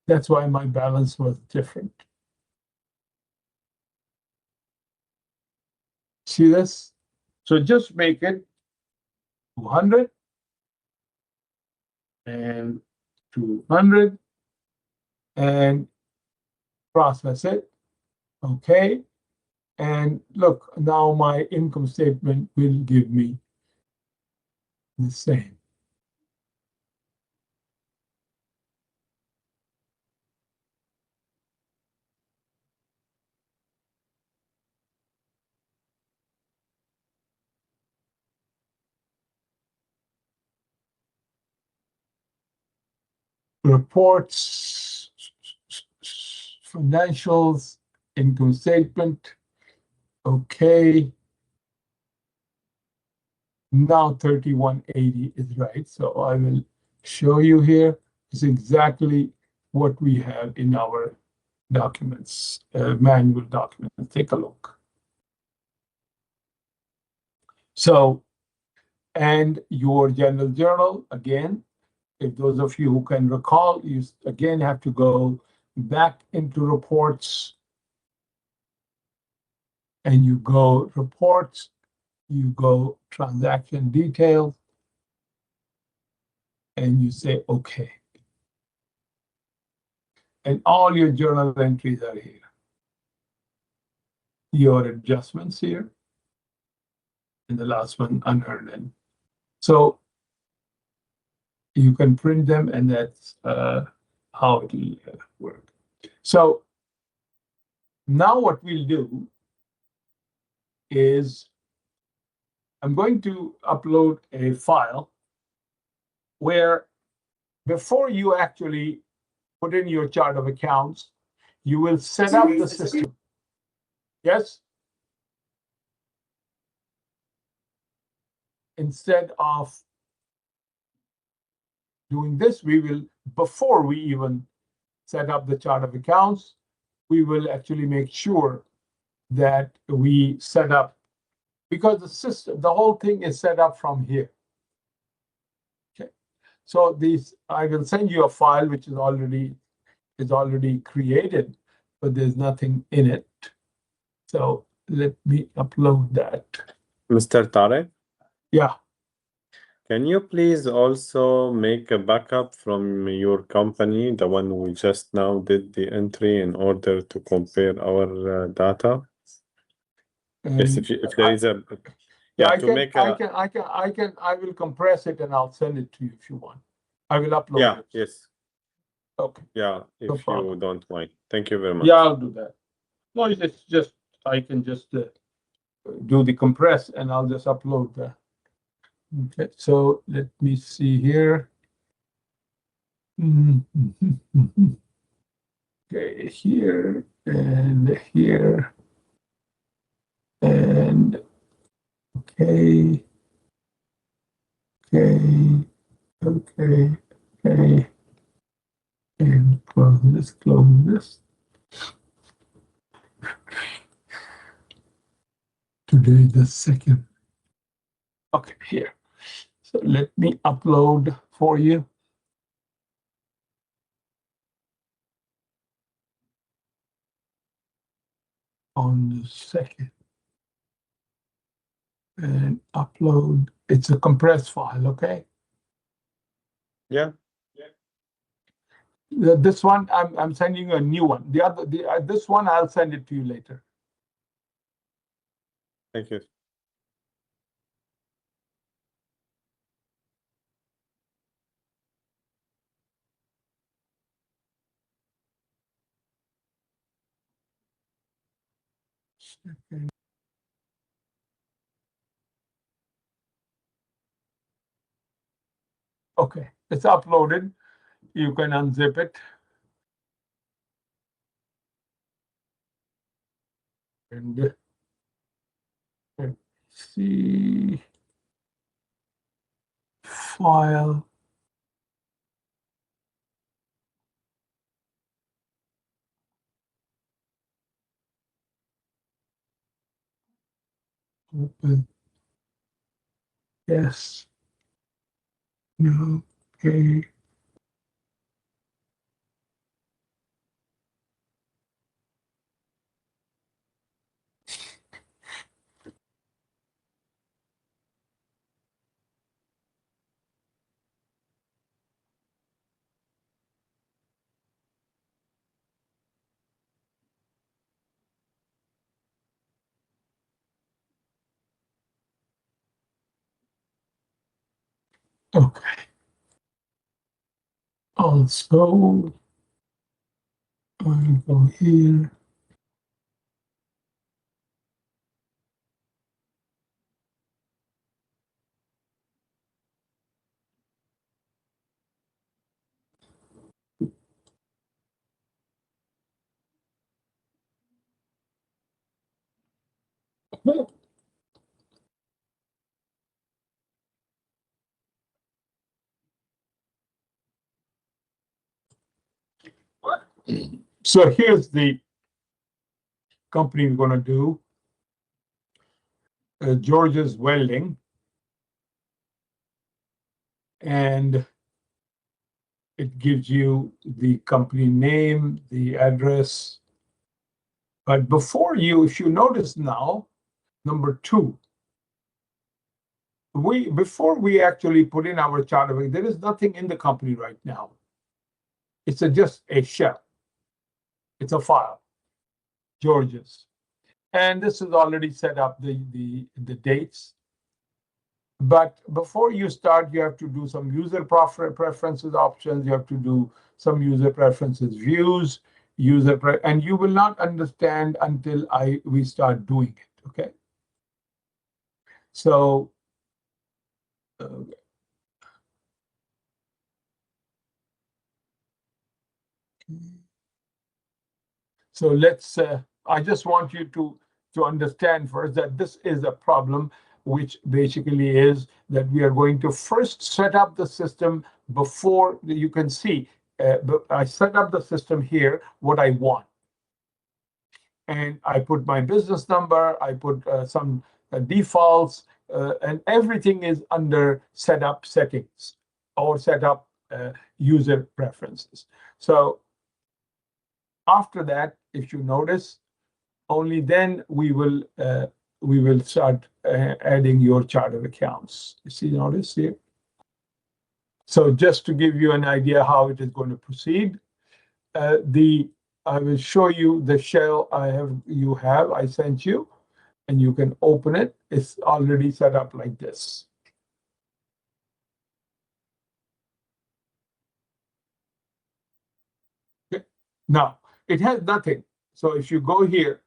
That's why my balance was different. See this? So just make it 200 and 200 and process it. Okay. And look, now my income statement will give me the same. Reports, financials, income statement. Okay. Now 3180 is right. So I will show you here. It's exactly what we have in our documents, manual documents. Take a look. So, and your general journal, again, if those of you who can recall, you again have to go back into reports, and you go reports, you go transaction details, and you say okay. And all your journal entries are here. Your adjustments here, and the last one unearned. So you can print them, and that's how it will work. So now what we'll do is I'm going to upload a file where before you actually put in your chart of accounts, you will set up the system. Yes? instead of doing this, we will, before we even set up the chart of accounts, we will actually make sure that we set up, because the system, the whole thing is set up from here. Okay, so these, I will send you a file which is already created, but there's nothing in it. So let me upload that. Mr. Tarek, Yeah, can you please also make a backup from your company, the one we just now did the entry, in order to compare our data? Yes, if there is a, yeah, to make a, I will compress it and I'll send it to you if you want. I will upload yeah, it. yes, Okay. yeah, No if problem. you don't mind. Thank you very much. Yeah, I'll do that. No, it's just, I can just do the compress and I'll just upload that. Okay, so let me see here. Okay, here and here. And okay. Okay. Okay. Okay. And close this, close this. Today, the 2nd. Okay, here. So let me upload for you. On the 2nd. And upload. It's a compressed file, okay? Yeah, This one, I'm sending you a new one. The other, this one, I'll send it to you later. thank you. Okay, it's uploaded. You can unzip it. And let's see. File. Open. Yes. No. Okay. Okay. Also, I go here. So here's the company we're going to do. George's Welding. And it gives you the company name, the address. But before you, if you notice now, number 2, before we actually put in our charter, there is nothing in the company right now. It's just a shell. It's a file, George's. And this is already set up the dates. But before you start, you have to do some user preferences options. You have to do some user preferences views, and you will not understand until we start doing it. Okay. So let's. I just want you to understand first that this is a problem. which basically is that we are going to first set up the system before you can see. I set up the system here, what I want. And I put my business number, I put some defaults, and everything is under setup settings or setup user preferences. So after that, if you notice, only then we will start adding your chart of accounts. You see, notice here. So just to give you an idea how it is going to proceed, I will show you the shell I sent you, and you can open it. It's already set up like this. Okay. Now, it has nothing. So if you go here,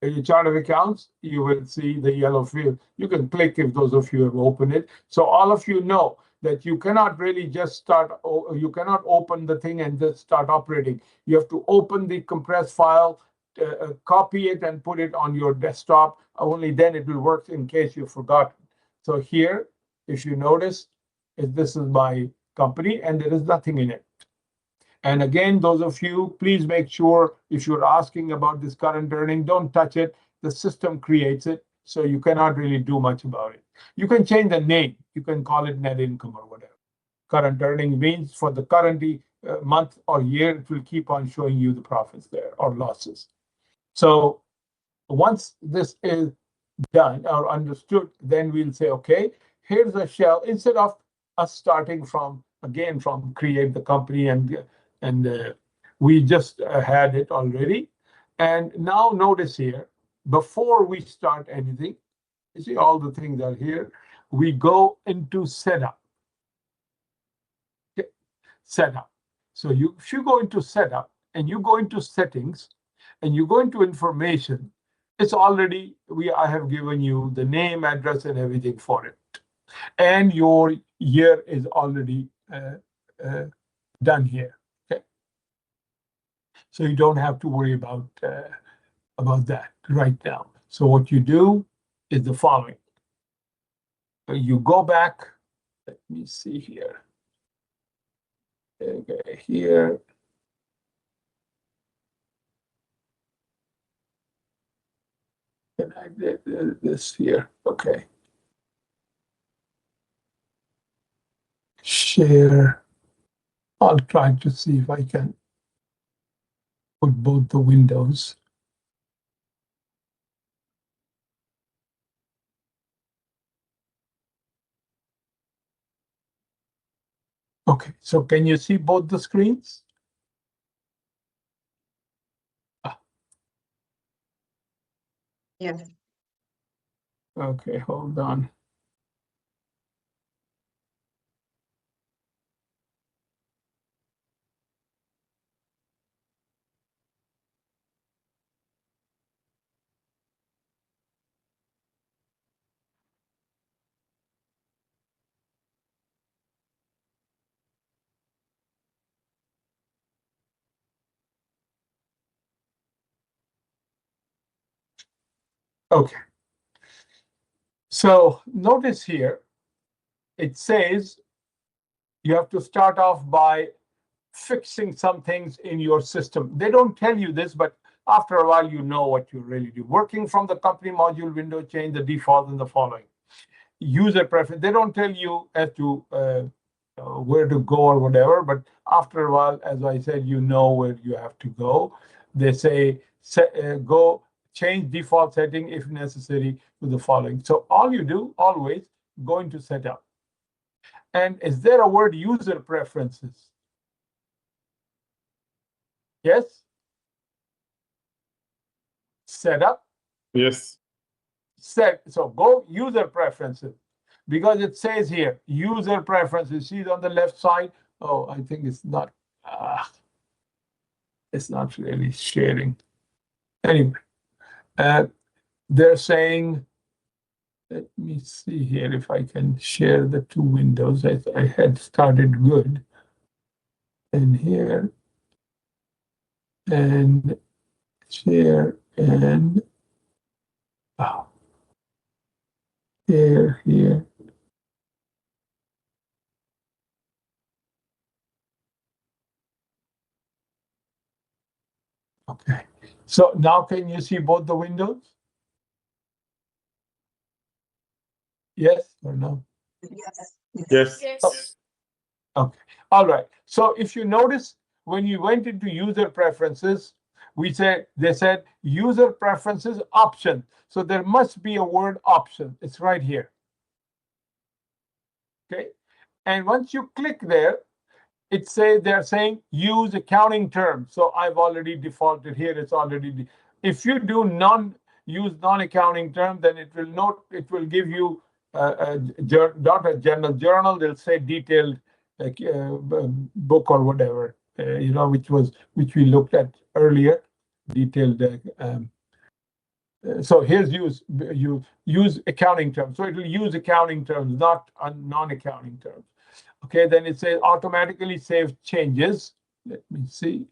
in your chart of accounts, you will see the yellow field. You can click if those of you have opened it. So all of you know that you cannot really just you cannot open the thing and just start operating. You have to open the compressed file, copy it and put it on your desktop. Only then it will work in case you've forgotten. So here, if you notice, this is my company and there is nothing in it. And again, those of you, please make sure if you're asking about this current earning, don't touch it. The system creates it, so you cannot really do much about it. You can change the name. You can call it net income or whatever. Current earning means for the current month or year, it will keep on showing you the profits there or losses. So once this is done or understood, then we'll say, okay, here's a shell. Instead of us starting from create the company and we just had it already. And now notice here, before we start anything, you see all the things are here. We go into setup. Okay. Setup. So if you go into setup and you go into settings and you go into information, it's already, I have given you the name, address, and everything for it. And your year is already done here. So you don't have to worry about that right now. So what you do is the following. You go back. Let me see here. Okay, here. And I did this here. Okay. Share. I'll try to see if I can put both the windows. Okay, so can you see both the screens? Yes. Okay, hold on. Okay. So notice here, it says you have to start off by fixing some things in your system. They don't tell you this, but after a while, you know what you really do. Working from the company module window, change the default in the following. User preference, they don't tell you as to where to go or whatever, but after a while, as I said, you know where you have to go. They say, go change default setting if necessary to the following. So all you do, always go into setup. And is there a word user preferences? Yes? Setup? Yes. So go user preferences, because it says here, user preferences. See it on the left side? Oh, I think it's not really sharing. Anyway, they're saying, let me see here if I can share the two windows. I had started good. And here, and share, and Here. Okay, so now can you see both the windows? Yes or no? Yes. Okay, all right. So if you notice, when you went into user preferences, they said user preferences option. So there must be a word option. It's right here. Okay, and once you click there, they're saying use accounting terms. So I've already defaulted here. It's already. If you do use non-accounting term, then it will give you not a general journal. They'll say detailed book or whatever, which we looked at earlier, detailed. So here's use accounting terms. So it will use accounting terms, not non-accounting terms. Okay, then it says automatically save changes. Let me see.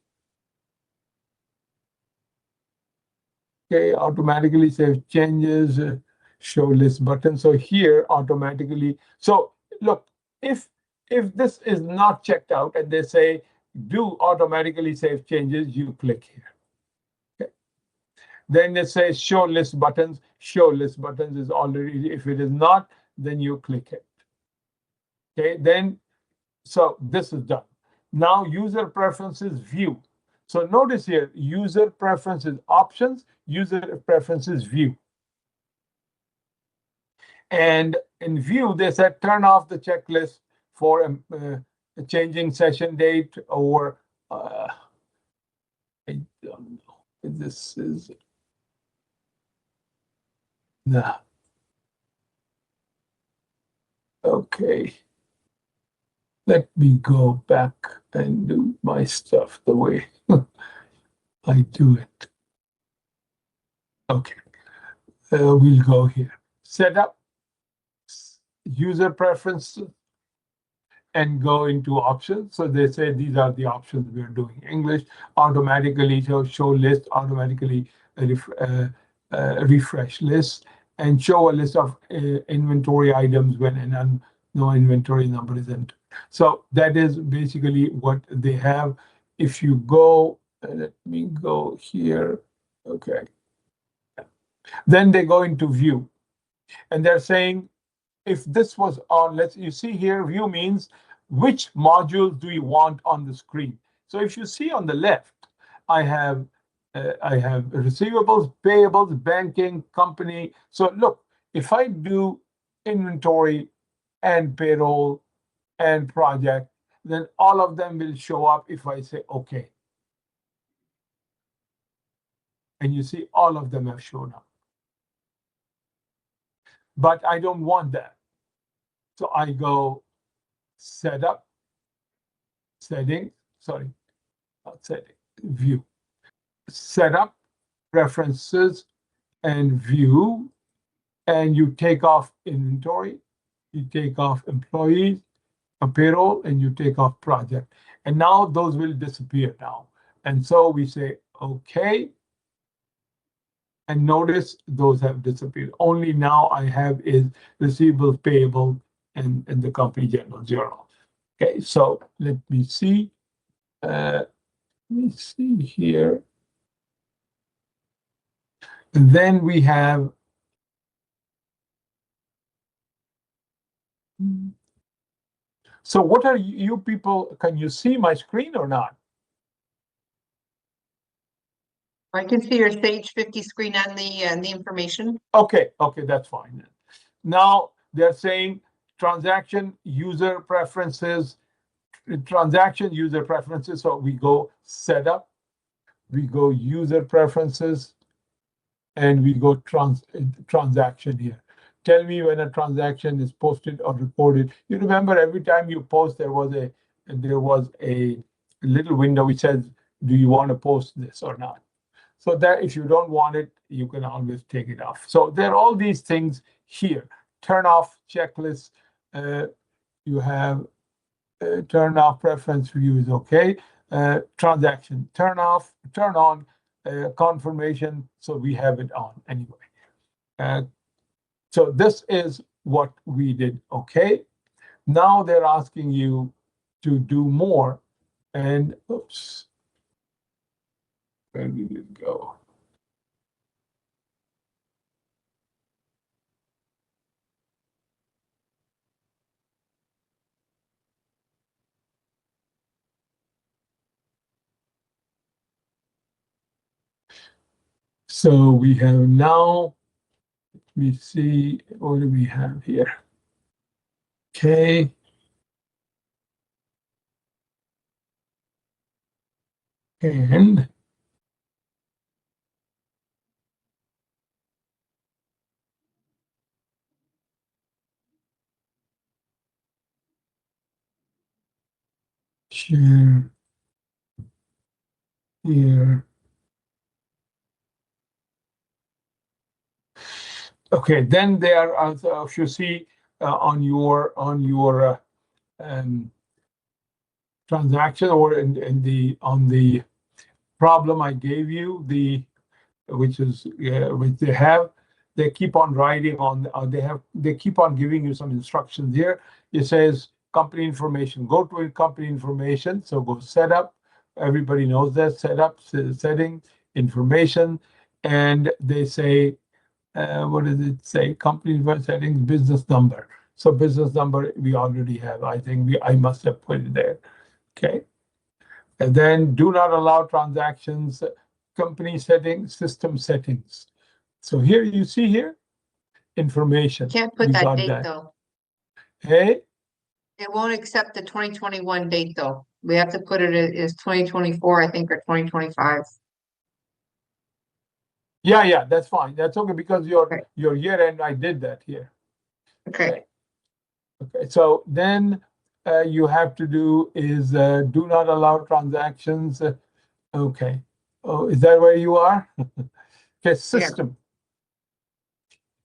Okay, automatically save changes, show list button. So here automatically. So look, if this is not checked out and they say do automatically save changes, you click here. Okay. Then it says show list buttons. Show list buttons is already, if it is not, then you click it. Okay, then so this is done. Now user preferences view. So notice here, user preferences options, user preferences view. And in view, they said turn off the checklist for changing session date or I don't know if this is no. Okay. Let me go back and do my stuff the way I do it. Okay, we'll go here. Setup, user preferences, and go into options. So they say these are the options we are doing. English, automatically show list, automatically refresh list, and show a list of inventory items when no inventory number is entered. So that is basically what they have. If you go, let me go here. Okay. Then they go into view, and they're saying if this was on, you see here, view means which modules do you want on the screen. So if you see on the left, I have receivables, payables, banking, company. So look, if I do inventory and payroll and project, then all of them will show up if I say okay. And you see all of them have shown up. But I don't want that. So I go setup, settings, sorry, not setting, view. Setup, preferences, and view. And you take off inventory, you take off employees, a payroll, and you take off project. And now those will disappear now. And so we say, okay. And notice those have disappeared. Only now I have is receivable, payable, and the company general journal. Okay, so let me see. Let me see here. And then we have so what are you people, can you see my screen or not? I can see your Sage 50 screen and the information. Okay, that's fine. Now they're saying transaction user preferences. So we go setup, we go user preferences, and we go transaction here. Tell me when a transaction is posted or recorded. You remember every time you post, there was a little window which says, do you want to post this or not? So that if you don't want it, you can always take it off. So there are all these things here. Turn off checklist. You have turn off preference view is okay. Transaction, turn off, turn on confirmation. So we have it on anyway. So this is what we did. Okay. Now they're asking you to do more. And oops, where did it go? So we have now, we see, what do we have here? Okay. And share here. Okay, then there are, if you see on your transaction or in the on the problem I gave you, which they keep on writing on, they keep on giving you some instructions here. It says company information, go to company information. So go setup. Everybody knows that setup, setting, information. And they say, what does it say? Company settings, business number. So business number we already have. I think I must have put it there. Okay. And then do not allow transactions, company settings, system settings. So here you see here, information. Can't put We that got date that. though. Hey, It won't accept the 2021 date though. We have to put it as 2024, I think, or 2025. yeah, that's fine. That's okay because Okay. your year end, I did that here. Okay. Okay, so then you have to do is do not allow transactions. Okay. Oh, is that where you are? Okay, system.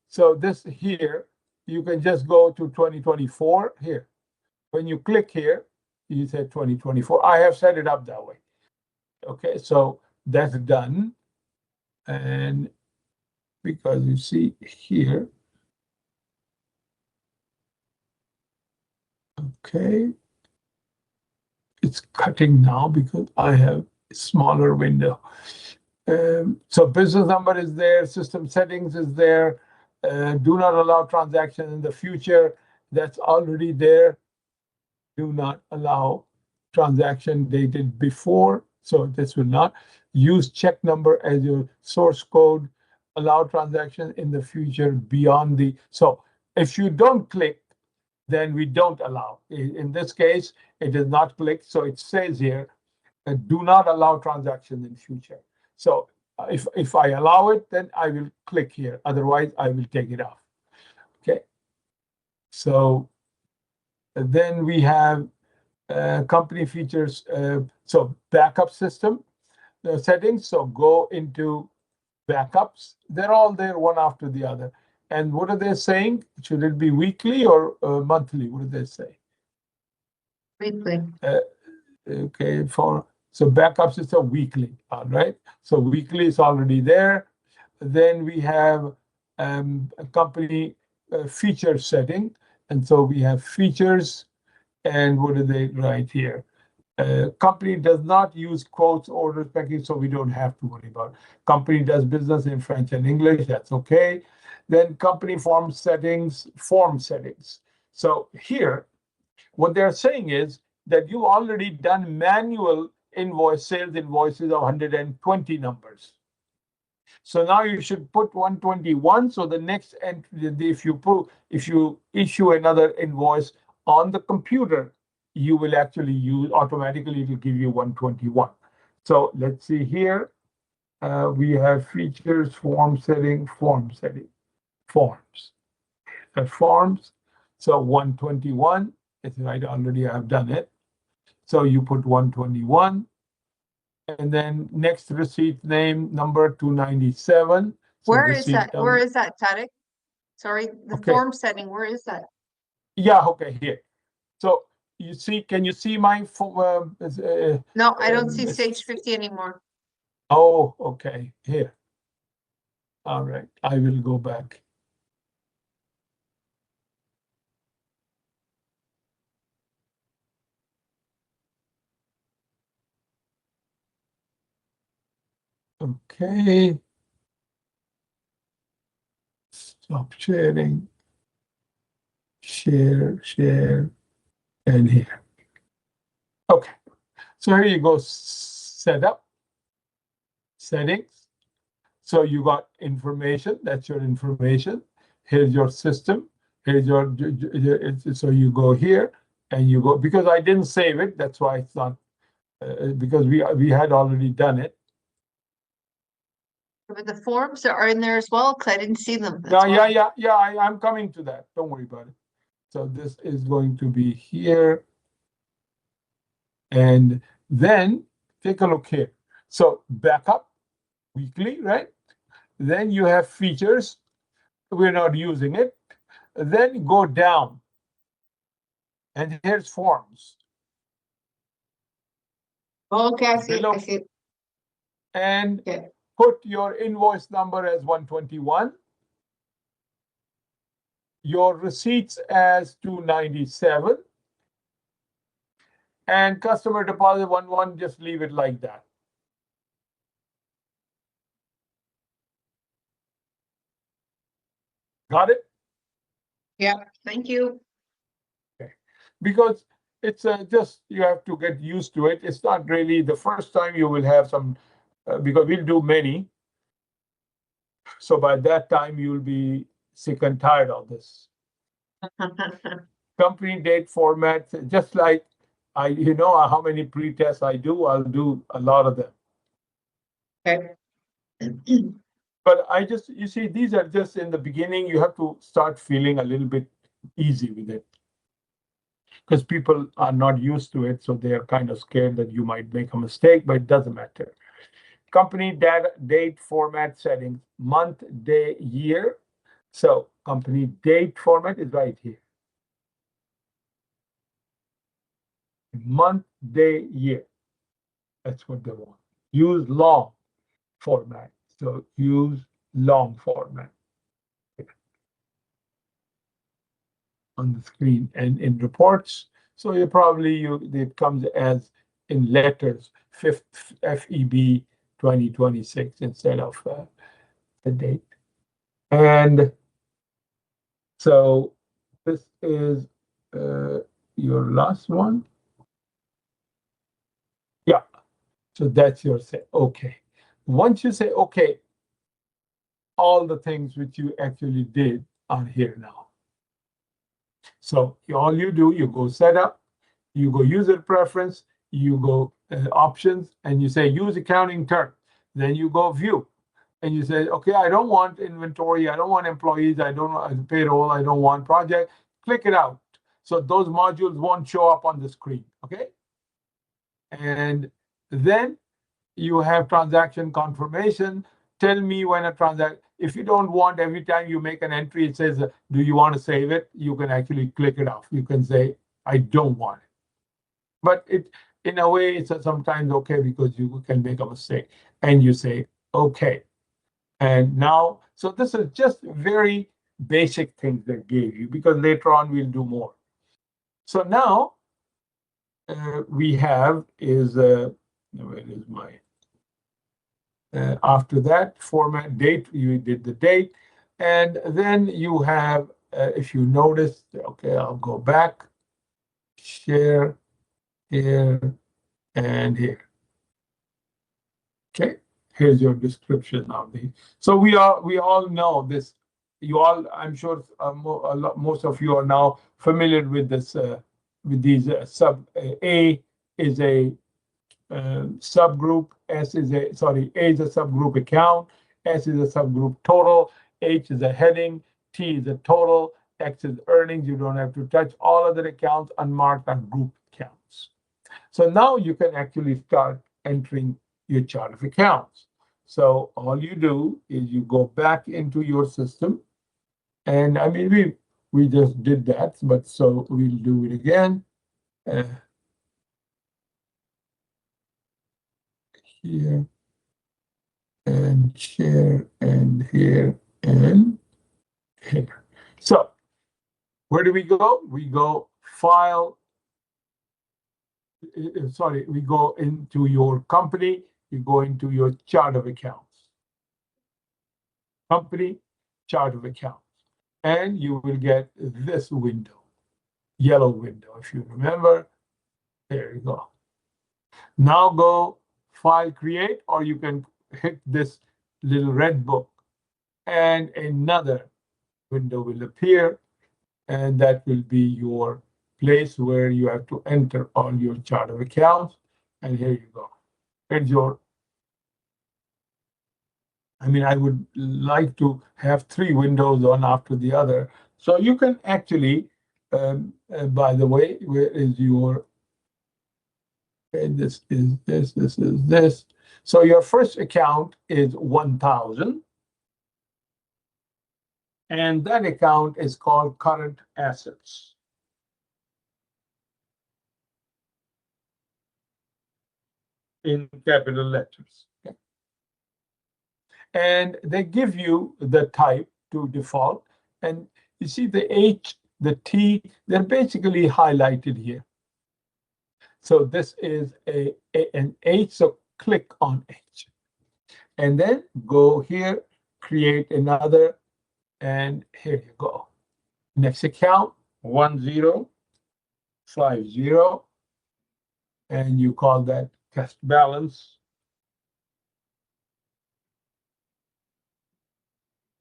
So this here, you can just go to 2024 here. When you click here, you say 2024. I have set it up that way. Okay, so that's done. And because you see here, okay, it's cutting now because I have a smaller window. So business number is there, system settings is there. Do not allow transaction in the future. That's already there. Do not allow transaction dated before. So this will not use check number as your source code. Allow transaction in the future beyond the. So if you don't click, then we don't allow. In this case, it is not clicked. So it says here, do not allow transaction in future. So if I allow it, then I will click here. Otherwise, I will take it off. Okay. So then we have company features. So backup system settings. So go into backups. They're all there one after the other. And what are they saying? Should it be weekly or monthly? What do they say? Weekly. Okay, so backups is a weekly, all right? So weekly is already there. Then we have a company feature setting. And so we have features, and what do they write here? Company does not use quotes, orders, packing, so we don't have to worry about it. Company does business in French and English, that's okay. Then company form settings. So here, what they're saying is that you already done manual sales invoices of 120 numbers. So now you should put 121. So the next entry, if you issue another invoice on the computer, you will actually use automatically, it will give you 121. So let's see here. We have features, forms. Forms. So 121, it's right, already I've done it. So you put 121. And then next receipt name, number 297. So Where is receipt that? number- Where is that, Tadek? Sorry, the Okay. form setting, where is that? Yeah, okay, here. So you see, can you see my No, I don't see it's- stage 50 anymore. oh, okay, here. All right, I will go back. Okay. Stop sharing. Share, and here. Okay. So here you go, setup, settings. So you got information, that's your information. Here's your system. Here's your, so you go here and you go, because I didn't save it, that's why it's not, because we had already done it. But the forms are in there as well, because I didn't see them. No, That's why. yeah, I'm coming to that. Don't worry about it. So this is going to be here. And then take a look here. So backup weekly, right? Then you have features. We're not using it. Then go down. And here's forms. Okay, I see it, Below. I see it. And Okay. put your invoice number as 121. Your receipts as 297. And customer deposit 11, just leave it like that. Got it? Yeah, thank you. Because it's just, you have to get used to it. It's not really the first time you will have some, because we'll do many. So by that time, you'll be sick and tired of this. Company date format, just like you know how many pre-tests I do, I'll do a lot of them. Okay. But you see, these are just in the beginning, you have to start feeling a little bit easy with it. Because people are not used to it, so they are kind of scared that you might make a mistake, but it doesn't matter. Company data, date, format settings, month, day, year. So company date format is right here. Month, day, year. That's what they want. Use long format. So use long format on the screen and in reports. So it comes as in letters, FEB 2026 instead of the date. And so this is your last one. Yeah. So that's your say, okay. Once you say, okay, all the things which you actually did are here now. So all you do, you go setup, you go user preference, you go options, and you say use accounting term. Then you go view, and you say, okay, I don't want inventory, I don't want employees, I don't want payroll, I don't want project. Click it out. So those modules won't show up on the screen, okay? And then you have transaction confirmation. Tell me when a transaction, if you don't want every time you make an entry, it says, do you want to save it? You can actually click it off. You can say, I don't want it. But it, in a way, it's sometimes okay because you can make a mistake and you say, okay. And now, so this is just very basic things that gave you, because later on we'll do more. So now we have is, where is my, after that format date, you did the date. And then you have, if you notice, okay, I'll go back, share here and here. Okay, here's your description of the. So we all know this. You all, I'm sure, most of you are now familiar with this, with these sub. A is a subgroup. S is a A is a subgroup account. S is a subgroup total. H is a heading. T is a total. X is earnings. You don't have to touch. All other accounts unmarked are group accounts. So now you can actually start entering your chart of accounts. So all you do is you go back into your system. And I mean, we just did that, but so we'll do it again. Here and share and here and here. So where do we go? We go file. Sorry, we go into your company you go into your chart of accounts, company chart of accounts, and you will get this window, yellow window. If you remember, there you go. Now go file create, or you can hit this little red book and another window will appear, and that will be your place where you have to enter all your chart of accounts. And here you go. Here's your, I mean, I would like to have 3 windows one after the other. So you can actually, by the way, where is your, and this is this, this is this. So your first account is 1,000. And that account is called current assets. In capital letters. Okay. And they give you the type to default. And you see the H, the T, they're basically highlighted here. So this is an H, so click on H. And then go here, create another, and here you go. Next account, 1050, and you call that test balance.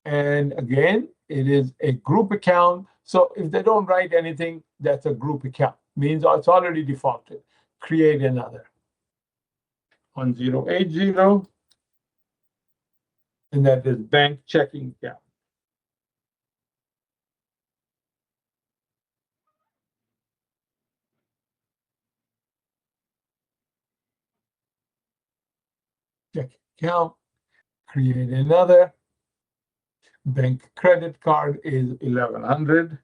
And again, it is a group account. So if they don't write anything, that's a group account. Means it's already defaulted. Create another. 1080. And that is bank checking account. Check account, create another. Bank credit card is 1100.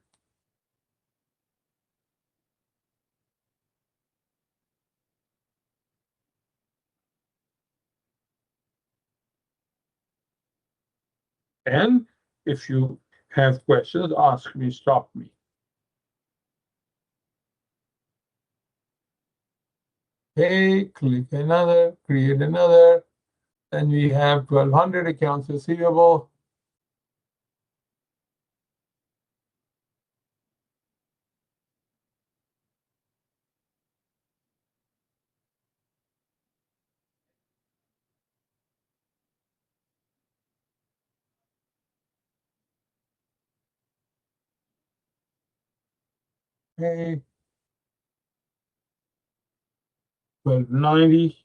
And if you have questions, ask me, stop me. Okay, click another, create another. And we have 1,200 accounts receivable. Okay. 1290.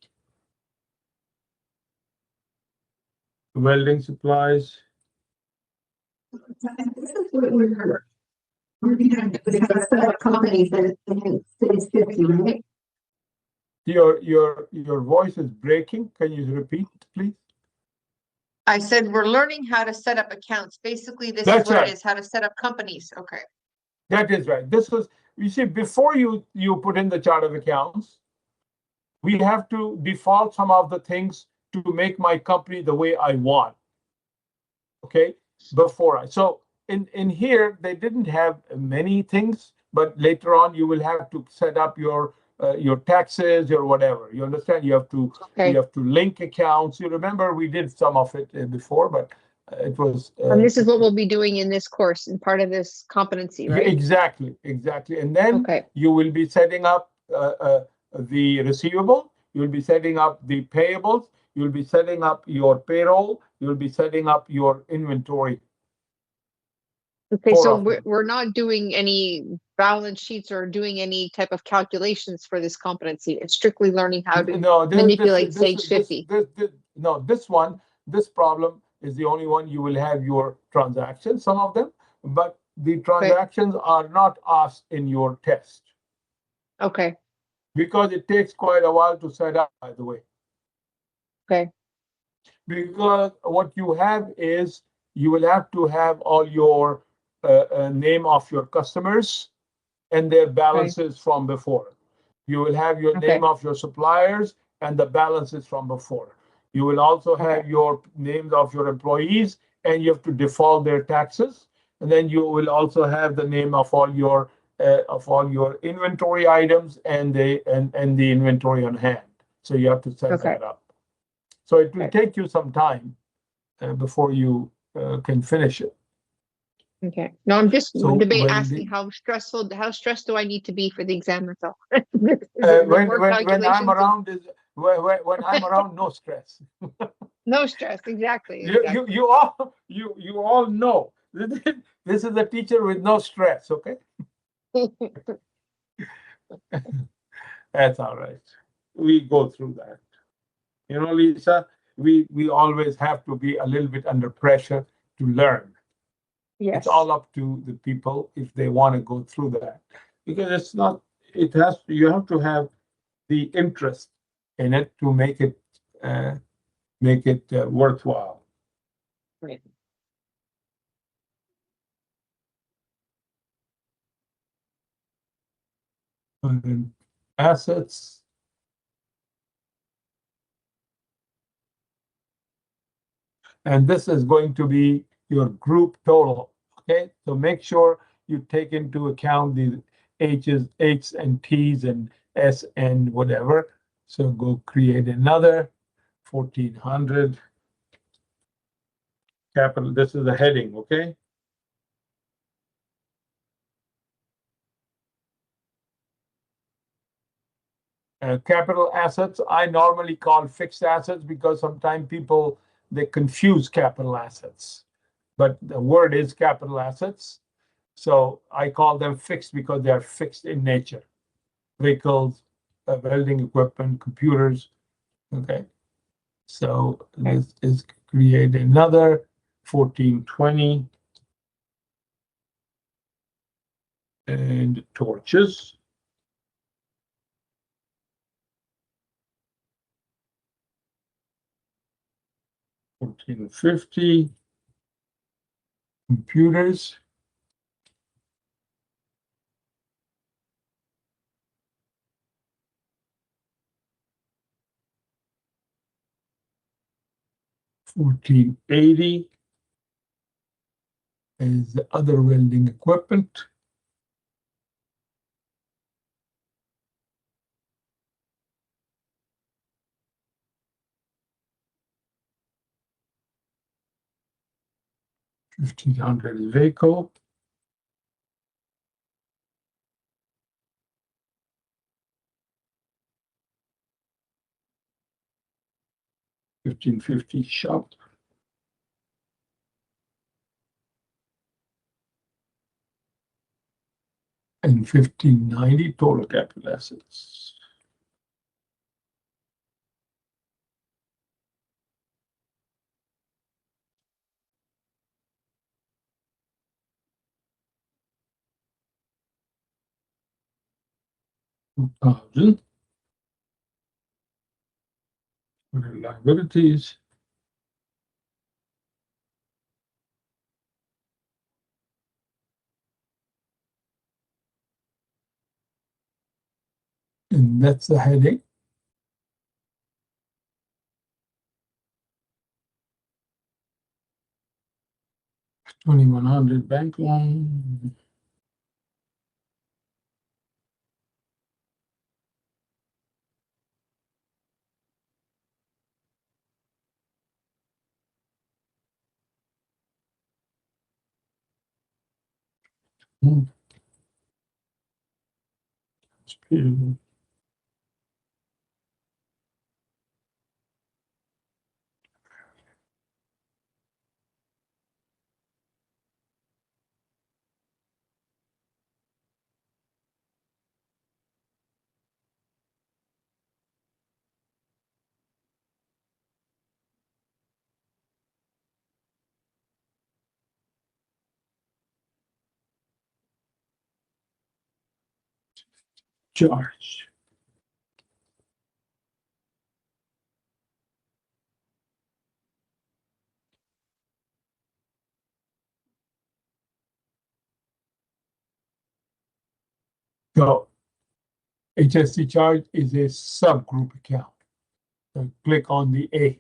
Welding supplies. This is what we're going to do a set of companies that stays 50, right? Your voice is breaking. Can you repeat, please? I said, we're learning how to set up accounts. Basically, this is That's what right. it is, how to set up companies. Okay. That is right. This was, you see, before you put in the chart of accounts, we have to default some of the things to make my company the way I want. Okay, so in here, they didn't have many things, but later on you will have to set up your taxes, your whatever. You understand? You have to link accounts. You remember we did some of it before, but it was. And this is what we'll be doing in this course and part of this competency, right? Exactly. And then you will be setting up the receivable. You'll be setting up the payables. You'll be setting up your payroll. You'll be setting up your inventory. Okay, so we're not doing any balance sheets or doing any type of calculations for this competency. It's strictly learning how to manipulate Sage 50. This problem is the only one you will have your transactions, some of them, but the transactions are not asked in your test. Okay. Because it takes quite a while to set up, by the way. Okay. Because what you have is you will have to have all your name of your customers and their balances from before. You will have your name of your suppliers and the balances from before. You will also have your names of your employees, and you have to default their taxes. And then you will also have the name of all your inventory items and the inventory on hand. So you have to set that up. So it will Okay. take you some time before you can finish it. Okay. No, I'm just So asking how stressed do I need to be for the exam itself? When I'm around when I'm around, no stress. No stress, exactly. You all know this is a teacher with no stress. Okay, that's all right. We go through that. You know, Lisa, we always have to be a little bit under pressure to learn. Yes. It's all up to the people if they want to go through that, because it's not. You have to have the interest in it to make it worthwhile. Right. And then assets. And this is going to be your group total. Okay, so make sure you take into account the H's and T's and S and whatever. So go create another 1400 capital. This is the heading, okay? Capital assets, I normally call fixed assets because sometimes people, they confuse capital assets. But the word is capital assets. So I call them fixed because they are fixed in nature. Vehicles, welding equipment, computers. Okay. So this is create another 1420 and torches. 1450 computers. $14.80 is the other welding equipment. $1,500 vehicle. $1,550 shop. And $1,590 total capital assets. $2,000 for liabilities. And that's the heading. $2,100 bank loan. Charge. So HST charge is a subgroup account. So click on the A.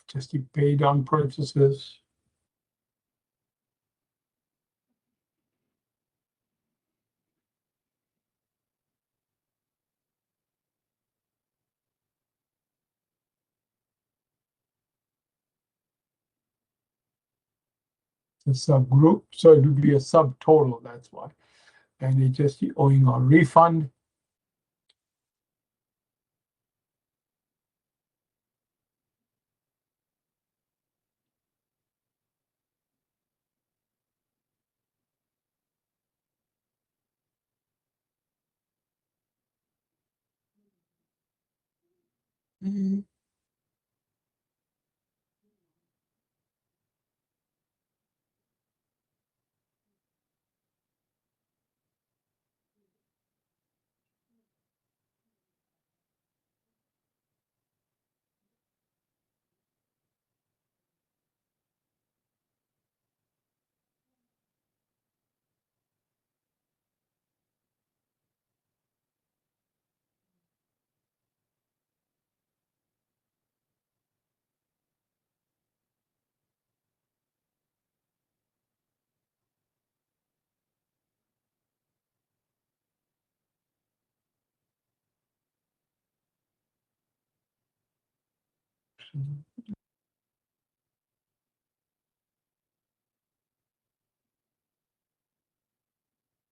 HST paid on purchases. It's a subgroup, so it would be a subtotal, that's why. And it's just owing on refund.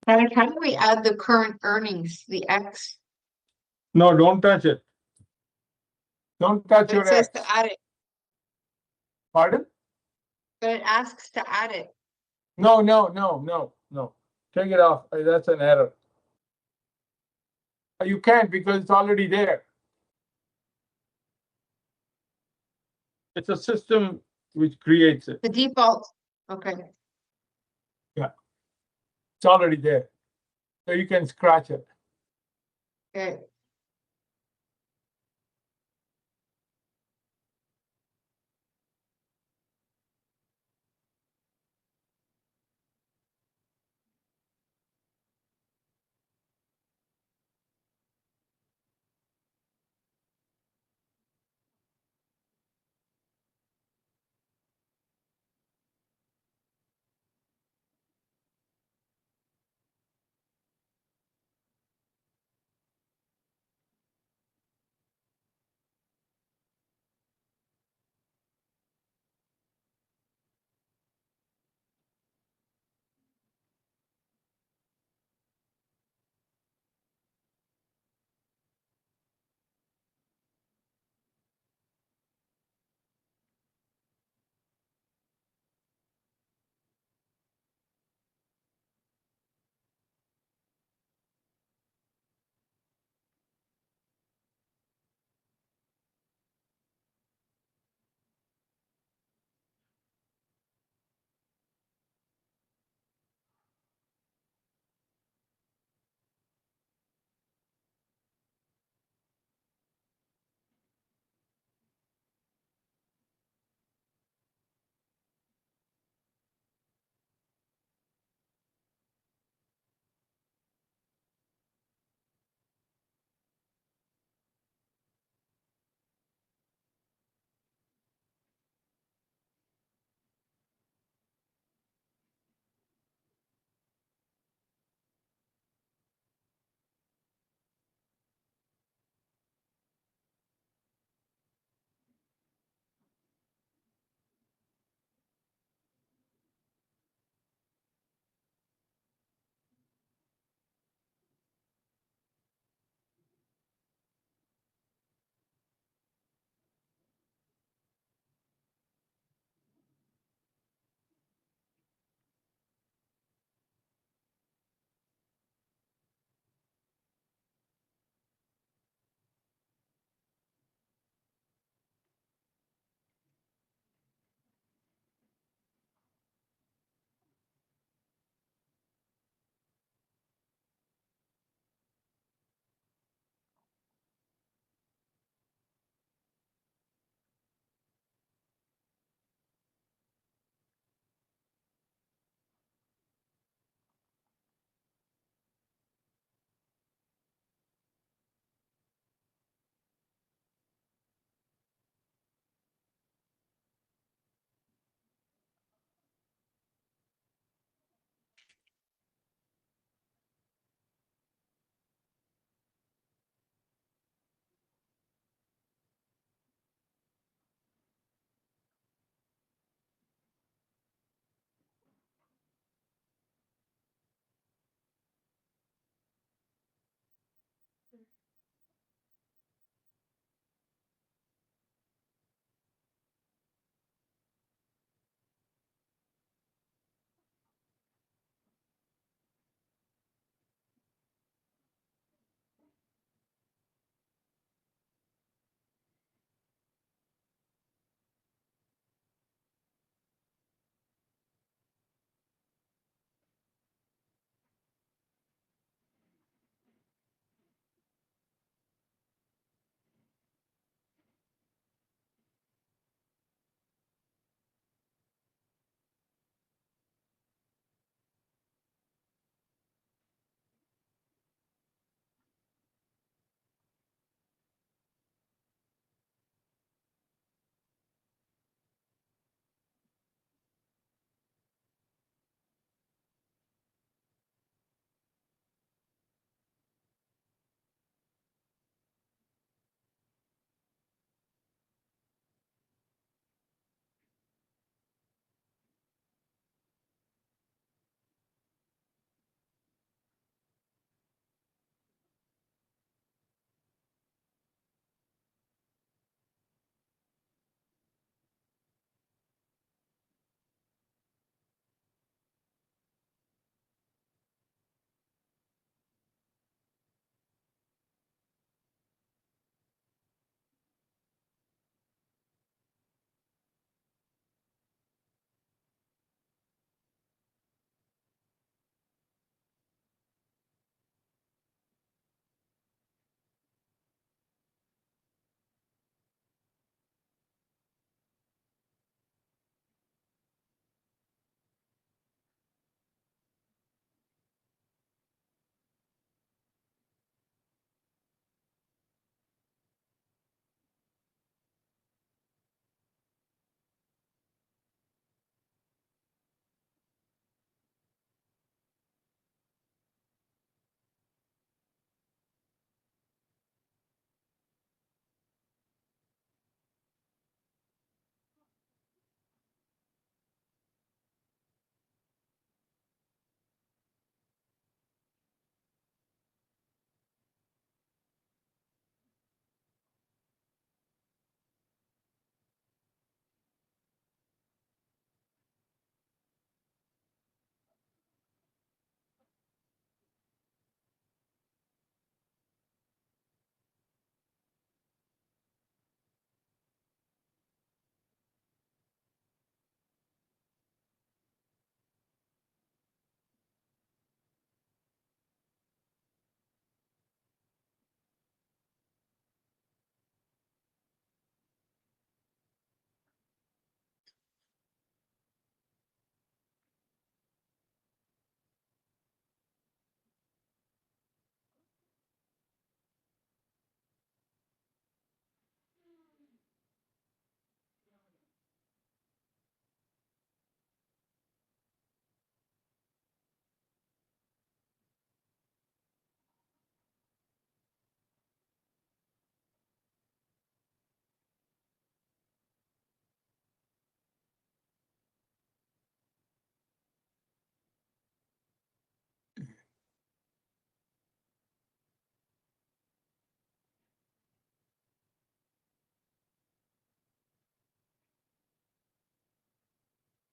Eric, how do we add the current earnings, the X? No, don't touch it. Don't touch your It says X. to add it, Pardon? but it asks to add it. No, no, no, no, no. Take it off. That's an error. You can't because it's already there. It's a system which creates it. The default, okay. It's already there. So you can scratch it. Okay.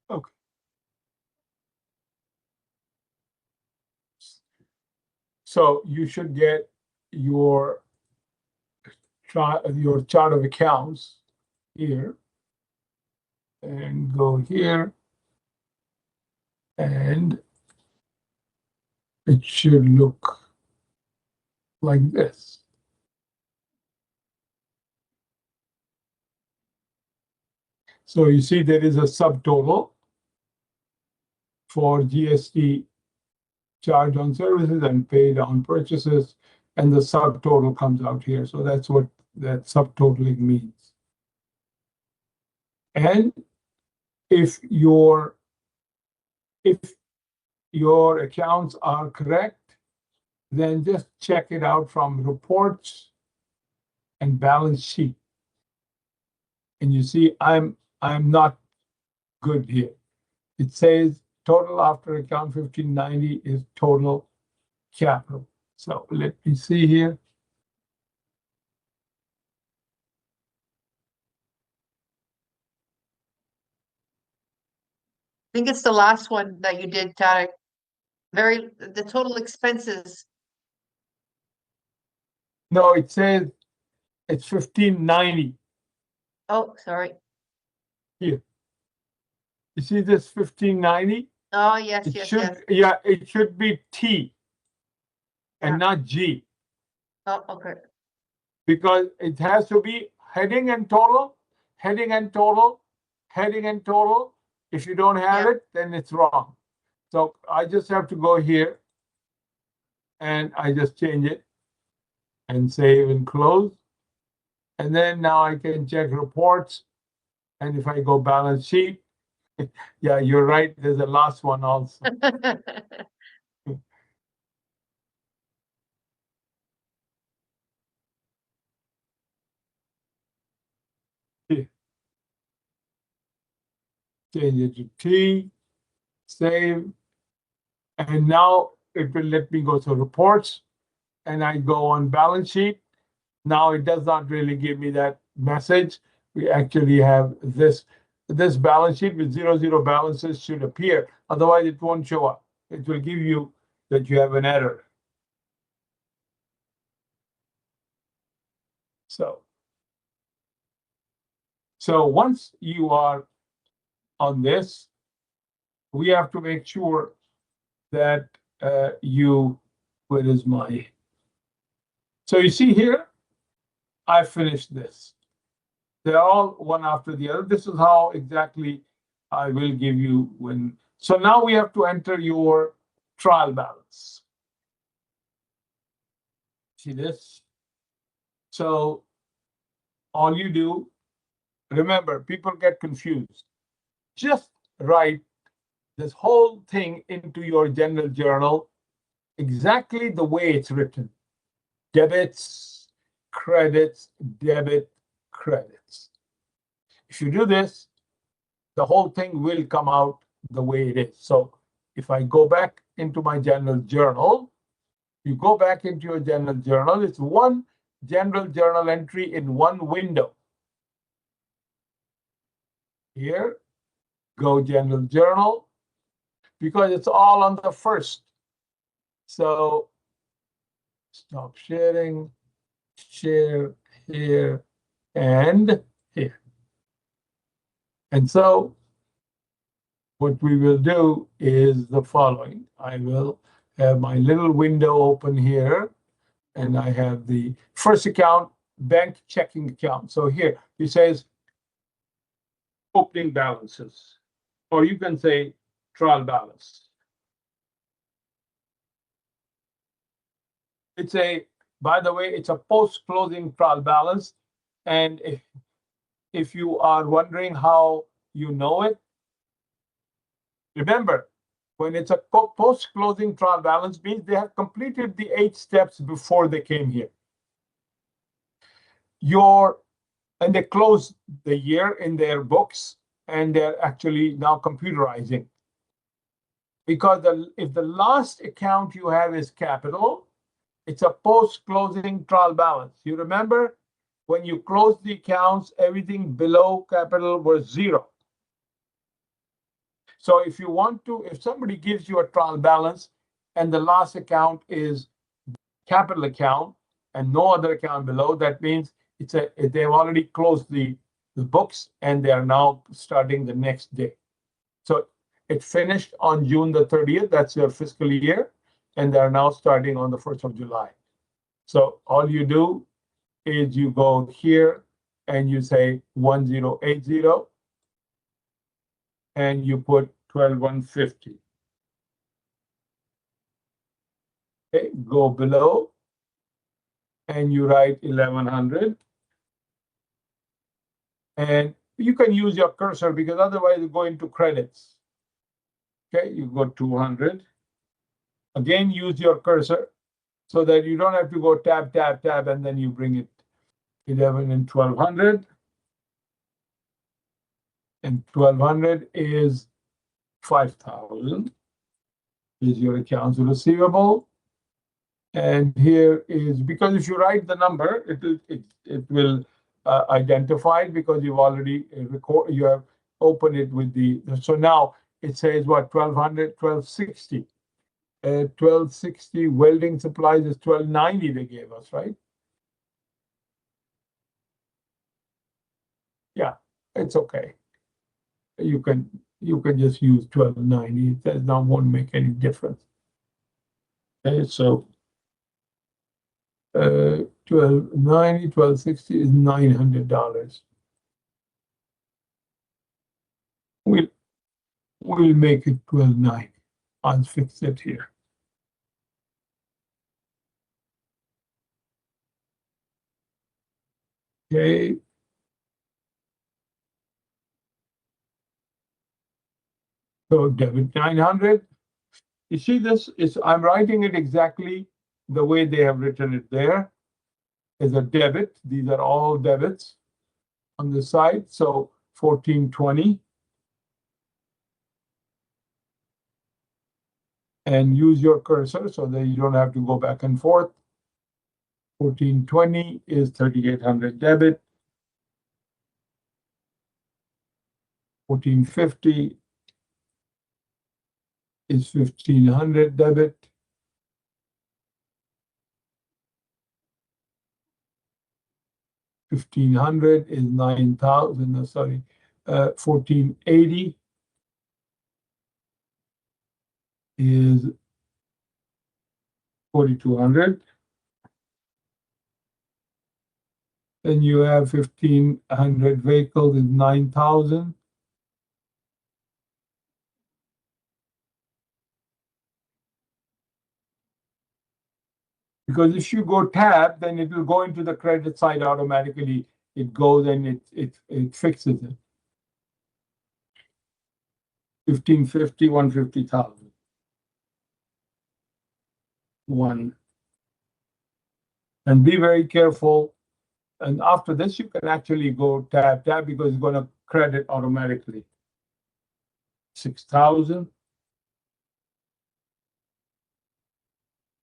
Okay. So you should get your chart of accounts here and go here, and it should look like this. So you see there is a subtotal for GST charge on services and paid on purchases, and the subtotal comes out here. So that's what that subtotaling means. And if your accounts are correct, then just check it out from reports and balance sheet. And you see, I'm not good here. It says total after account 1590 is total capital. So let me see here. I think it's the last one that you did, Tarek. The total expenses. No, it says it's 1590 Oh, sorry. here. You see this 1590? Oh, yes, It yes, should, yes. yeah, it should be T and Yeah. not G, Oh, okay. because it has to be heading and total, heading and total, heading and total. If you don't have Yeah. it, then it's wrong. So I just have to go here and I just change it and save and close. And then now I can check reports. And if I go balance sheet, yeah, you're right. There's a last one also. Change it to T, save. And now it will let me go to reports and I go on balance sheet. Now it does not really give me that message. We actually have this balance sheet with 00 balances should appear. Otherwise it won't show up. It will give you that you have an error. So once you are on this, we have to make sure that where is my, so you see here, I finished this. They're all one after the other. This is how exactly I will give you when. So now we have to enter your trial balance. See this? So all you do, remember, people get confused. Just write this whole thing into your general journal exactly the way it's written. Debits, credits, debit, credits. If you do this, the whole thing will come out the way it is. So if I go back into my general journal, you go back into your general journal, it's one general journal entry in one window. Here, go general journal, because it's all on the first. So stop sharing, share here and here. And so what we will do is the following. I will have my little window open here, and I have the first account, bank checking account. So here it says opening balances, or you can say trial balance. By the way, it's a post-closing trial balance. And if you are wondering how you know it, remember, when it's a post-closing trial balance means they have completed the 8 steps before they came here. And they close the year in their books, and they're actually now computerizing. Because if the last account you have is capital, it's a post-closing trial balance. You remember when you closed the accounts, everything below capital was 0. So if you want to, if somebody gives you a trial balance and the last account is capital account and no other account below, that means they've already closed the books and they are now starting the next day. So it finished on June the 30th. That's your fiscal year. And they're now starting on the 1st of July. So all you do is you go here and you say 1080 and you put 12150. Okay, go below and you write 1100. And you can use your cursor because otherwise you go into credits. Okay, you go 200. Again, use your cursor so that you don't have to go tab, tab, tab, and then you bring it 11 and 1200. And 1200 is 5,000 is your accounts receivable. And here is, because if you write the number, it will identify it because you've already you have opened it with the, so now it says what, 1200, 1260. 1260 welding supplies is 1290 they gave us, right? Yeah, it's okay. You can just use 1290. It does not won't make any difference. Okay, so 1290, 1260 is $900. We'll make it 1290. I'll fix it here. Okay. So debit 900. You see this is, I'm writing it exactly the way they have written it there. Is a debit. These are all debits on the side. So 1420. And use your cursor so that you don't have to go back and forth. 1420 is 3800 debit. 1450 is 1500 debit. 1500 is 9,000. Sorry, 1480 is 4200. Then you have 1500 vehicles is 9,000. Because if you go tab, then it will go into the credit side automatically. It goes and it fixes it. 1550, 150,000. One. And be very careful. And after this, you can actually go tab because it's going to credit automatically. 6,000.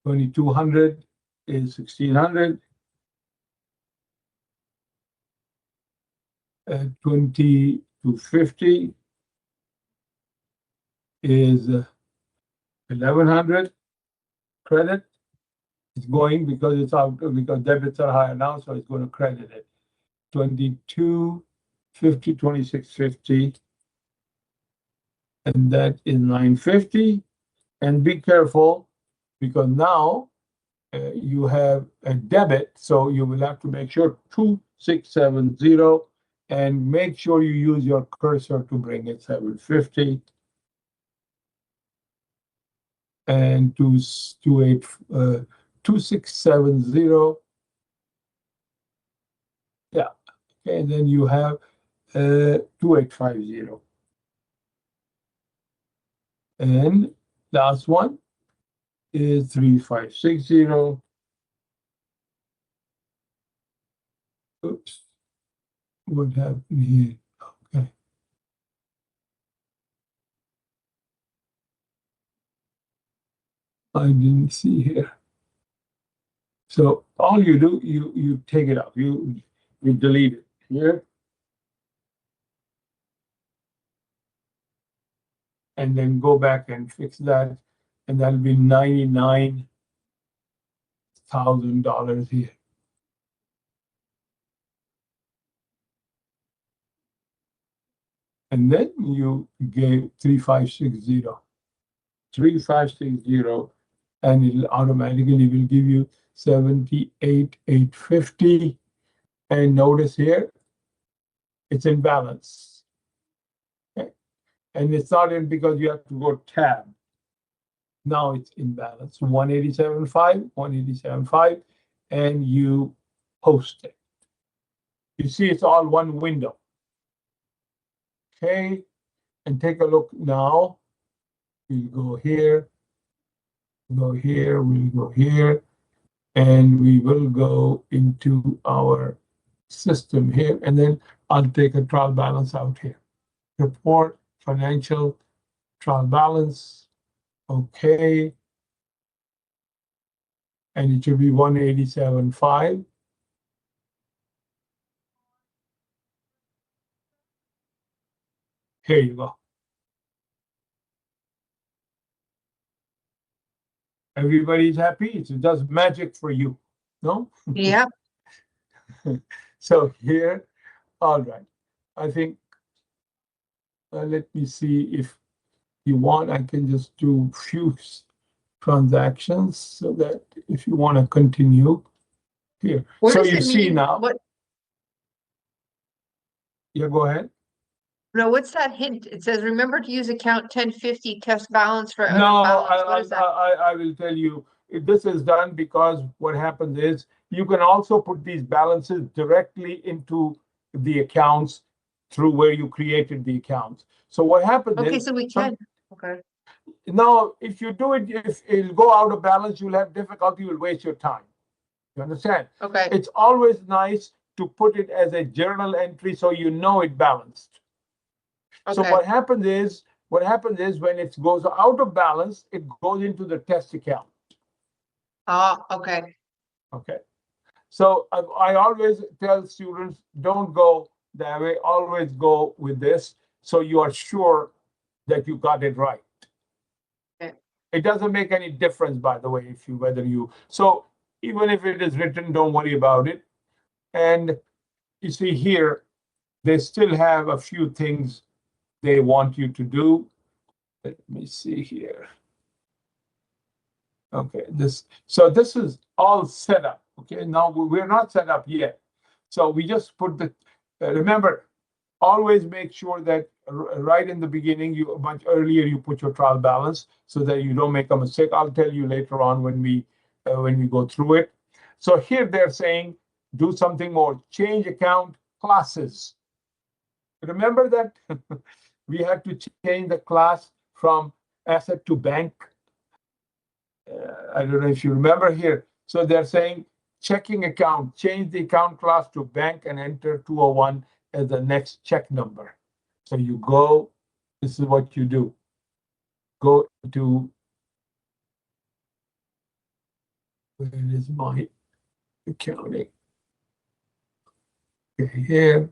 2200 is 1600. 2250 is 1100 credit. It's going because it's out because debits are higher now, so it's going to credit it. 2250, 2650, and that is 950. And be careful because now you have a debit, so you will have to make sure 2670 and make sure you use your cursor to bring it 750 and 2670. Yeah, okay, and then you have 2850. And last one is 3560. Oops, what happened here? Okay. I didn't see here. So all you do, you take it out. You delete it here. and then go back and fix that, and that'll be $99,000 here. And then you gave 3560, 3560, and it automatically will give you 78,850. And notice here, it's in balance. Okay. And it's not in because you have to go tab. Now it's in balance, 187.5, 187.5, and you post it. You see, it's all one window. Okay, and take a look now. We'll go here, we'll go here, and we will go into our system here, and then I'll take a trial balance out here. Report, financial, trial balance, okay. And it should be 187.5. Here you go. Everybody's happy. It does magic for you, no? Yeah. So here, all right. I think, let me see if you want, I can just do few transactions so that if you want to continue here. What So does you it see mean? now. What? Yeah, go ahead. No, what's that hint? It says, remember to use account 1050 test balance for out No, of balance. What is that? I will tell you, this is done because what happens is you can also put these balances directly into the accounts through where you created the accounts. So what happens Okay, is so we can. Okay. now if you do it, if it'll go out of balance, you'll have difficulty, you'll waste your time. You understand? Okay. It's always nice to put it as a journal entry so you know it balanced. So Okay. what happens is when it goes out of balance, it goes into the test account. Okay. Okay. So I always tell students, don't go that way. Always go with this, so you are sure that you got it right. Okay. It doesn't make any difference, by the way, if you whether you. So even if it is written, don't worry about it. And you see here, they still have a few things they want you to do. Let me see here. Okay, this is all set up. Okay, now we're not set up yet. So we just put the, remember, always make sure that right in the beginning, much earlier, you put your trial balance so that you don't make a mistake. I'll tell you later on when we go through it. So here they're saying, do something more, change account classes. Remember that we had to change the class from asset to bank. I don't know if you remember here. So they're saying checking account, change the account class to bank and enter 201 as the next check number. So you go, this is what you do. Go to, where is my accounting? Okay, here.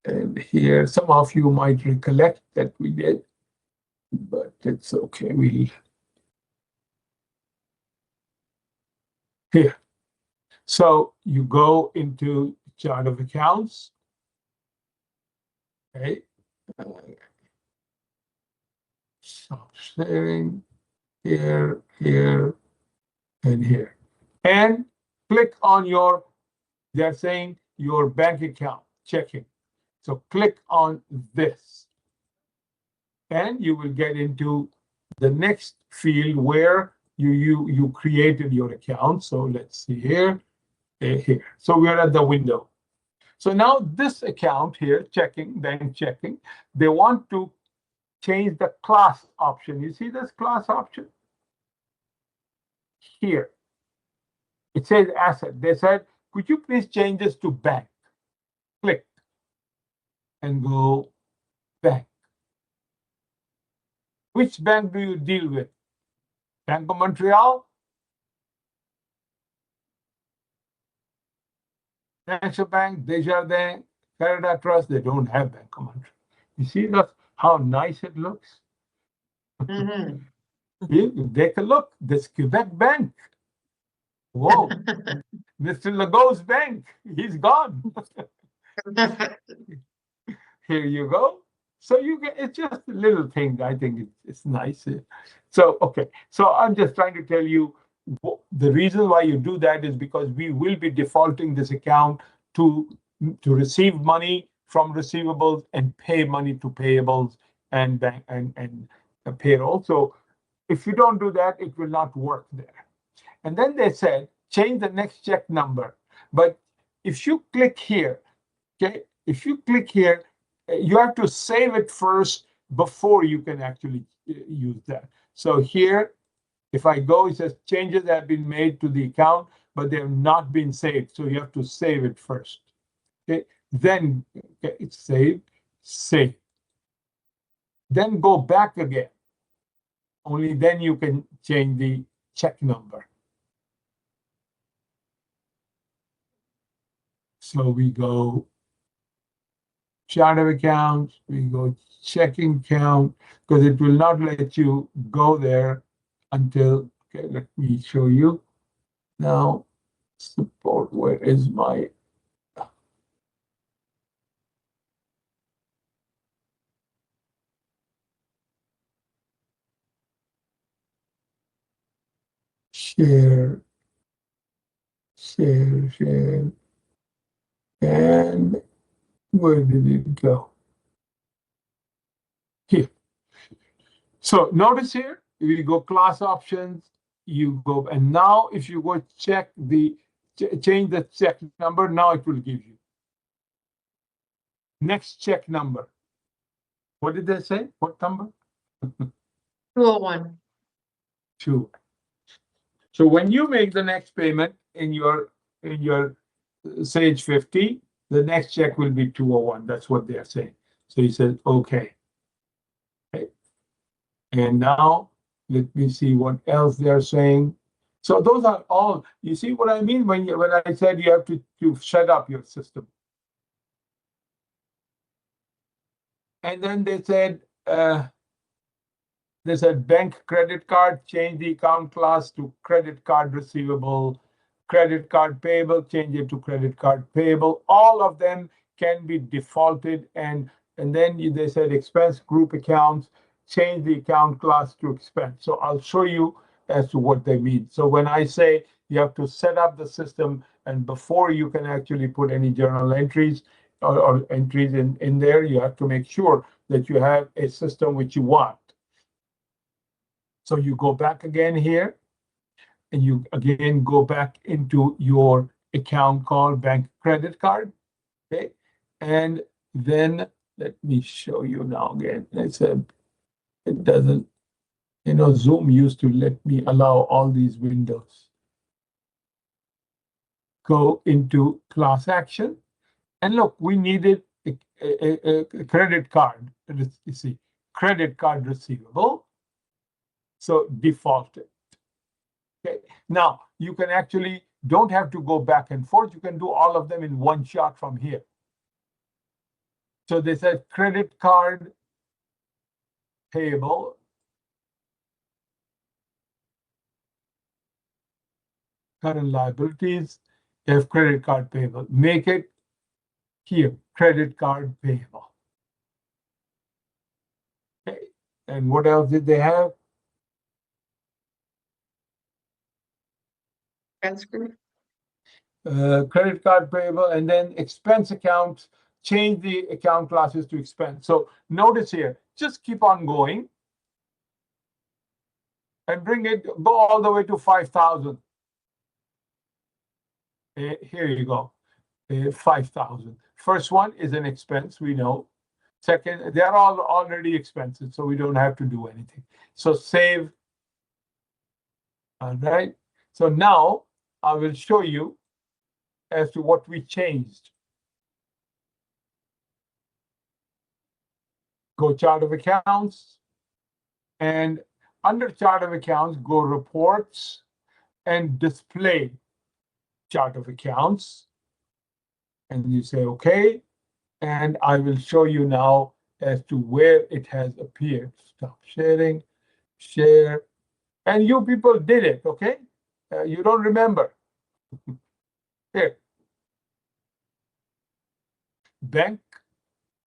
And here, some of you might recollect that we did, but it's okay. Here. So you go into chart of accounts. Okay. Stop sharing here, and here. And click on they're saying your bank account, checking. So click on this. And you will get into the next field where you created your account. So let's see here. Here. So we're at the window. So now this account here, checking, bank checking, they want to change the class option. You see this class option? Here. It says asset. They said, could you please change this to bank? Click and go bank. Which bank do you deal with? Bank of Montreal? National Bank, Desjardins, Canada Trust, they don't have Bank of Montreal. You see, how nice it looks? Mhm. You take a look. This Quebec Bank. Whoa, Mr. Legault's bank. He's gone. Here you go. So you get, it's just a little thing. I think it's nice. So, okay. So I'm just trying to tell you the reason why you do that is because we will be defaulting this account to receive money from receivables and pay money to payables and bank and payroll. So if you don't do that, it will not work there. And then they said, change the next check number. But if you click here, okay, if you click here, you have to save it first before you can actually use that. So here, if I go, it says changes have been made to the account, but they have not been saved. So you have to save it first. Okay, then okay, it's saved, save. Then go back again. Only then you can change the check number. So we go chart of accounts, we go checking account, because it will not let you go there until, okay, let me show you. Now, support, where is my, share, and where did it go? Here. So notice here, you go class options, you go, and now if you go check the, change the check number, now it will give you. Next check number. What did they say? What number? 201. 2. So when you make the next payment in your Sage 50, the next check will be 201. That's what they are saying. So he said, okay. And now let me see what else they're saying. So those are all, you see what I mean when I said you have to set up your system. And then they said bank credit card, change the account class to credit card receivable, credit card payable, change it to credit card payable. All of them can be defaulted, and then they said expense group accounts, change the account class to expense. So I'll show you as to what they mean. So when I say you have to set up the system, and before you can actually put any journal entries or entries in there, you have to make sure that you have a system which you want. So you go back again here, and you again go back into your account called bank credit card, okay? And then let me show you now again. I said it doesn't, Zoom used to let me allow all these windows. Go into class action, and look, we needed a credit card. You see, credit card receivable. So default it. Okay. Now you can actually don't have to go back and forth. You can do all of them in one shot from here. So they said credit card payable. Current liabilities, you have credit card payable. Make it here, credit card payable. Okay. And what else did they have? Credit card payable, and then expense accounts, change the account classes to expense. So notice here, just keep on going and go all the way to 5,000. Here you go, 5,000. First one is an expense, we know. Second, they're all already expenses, so we don't have to do anything. So save. All right. So now I will show you as to what we changed. Go chart of accounts, and under chart of accounts, go reports and display chart of accounts. And you say, okay, and I will show you now as to where it has appeared. Stop sharing, share, and you people did it, okay? You don't remember. Here. Bank,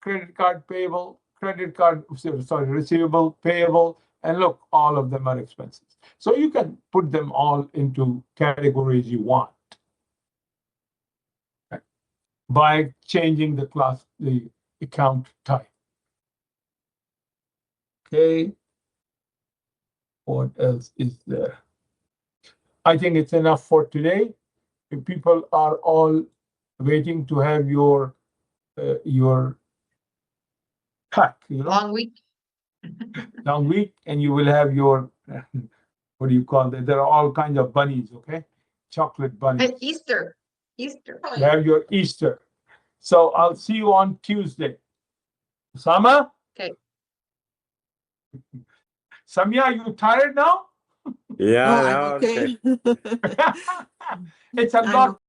credit card payable, receivable, payable, and look, all of them are expenses. So you can put them all into categories you want by changing the account type. Okay. What else is there? I think it's enough for today. If people are all waiting to have your pack, Long week. long week, and you will have your what do you call that? There are all kinds of bunnies, okay? Chocolate bunnies. Easter. You have your Easter. So I'll see you on Tuesday. Osama? Okay. Samia, you tired now? Yeah, Oh, yeah, I'm okay. It's a lot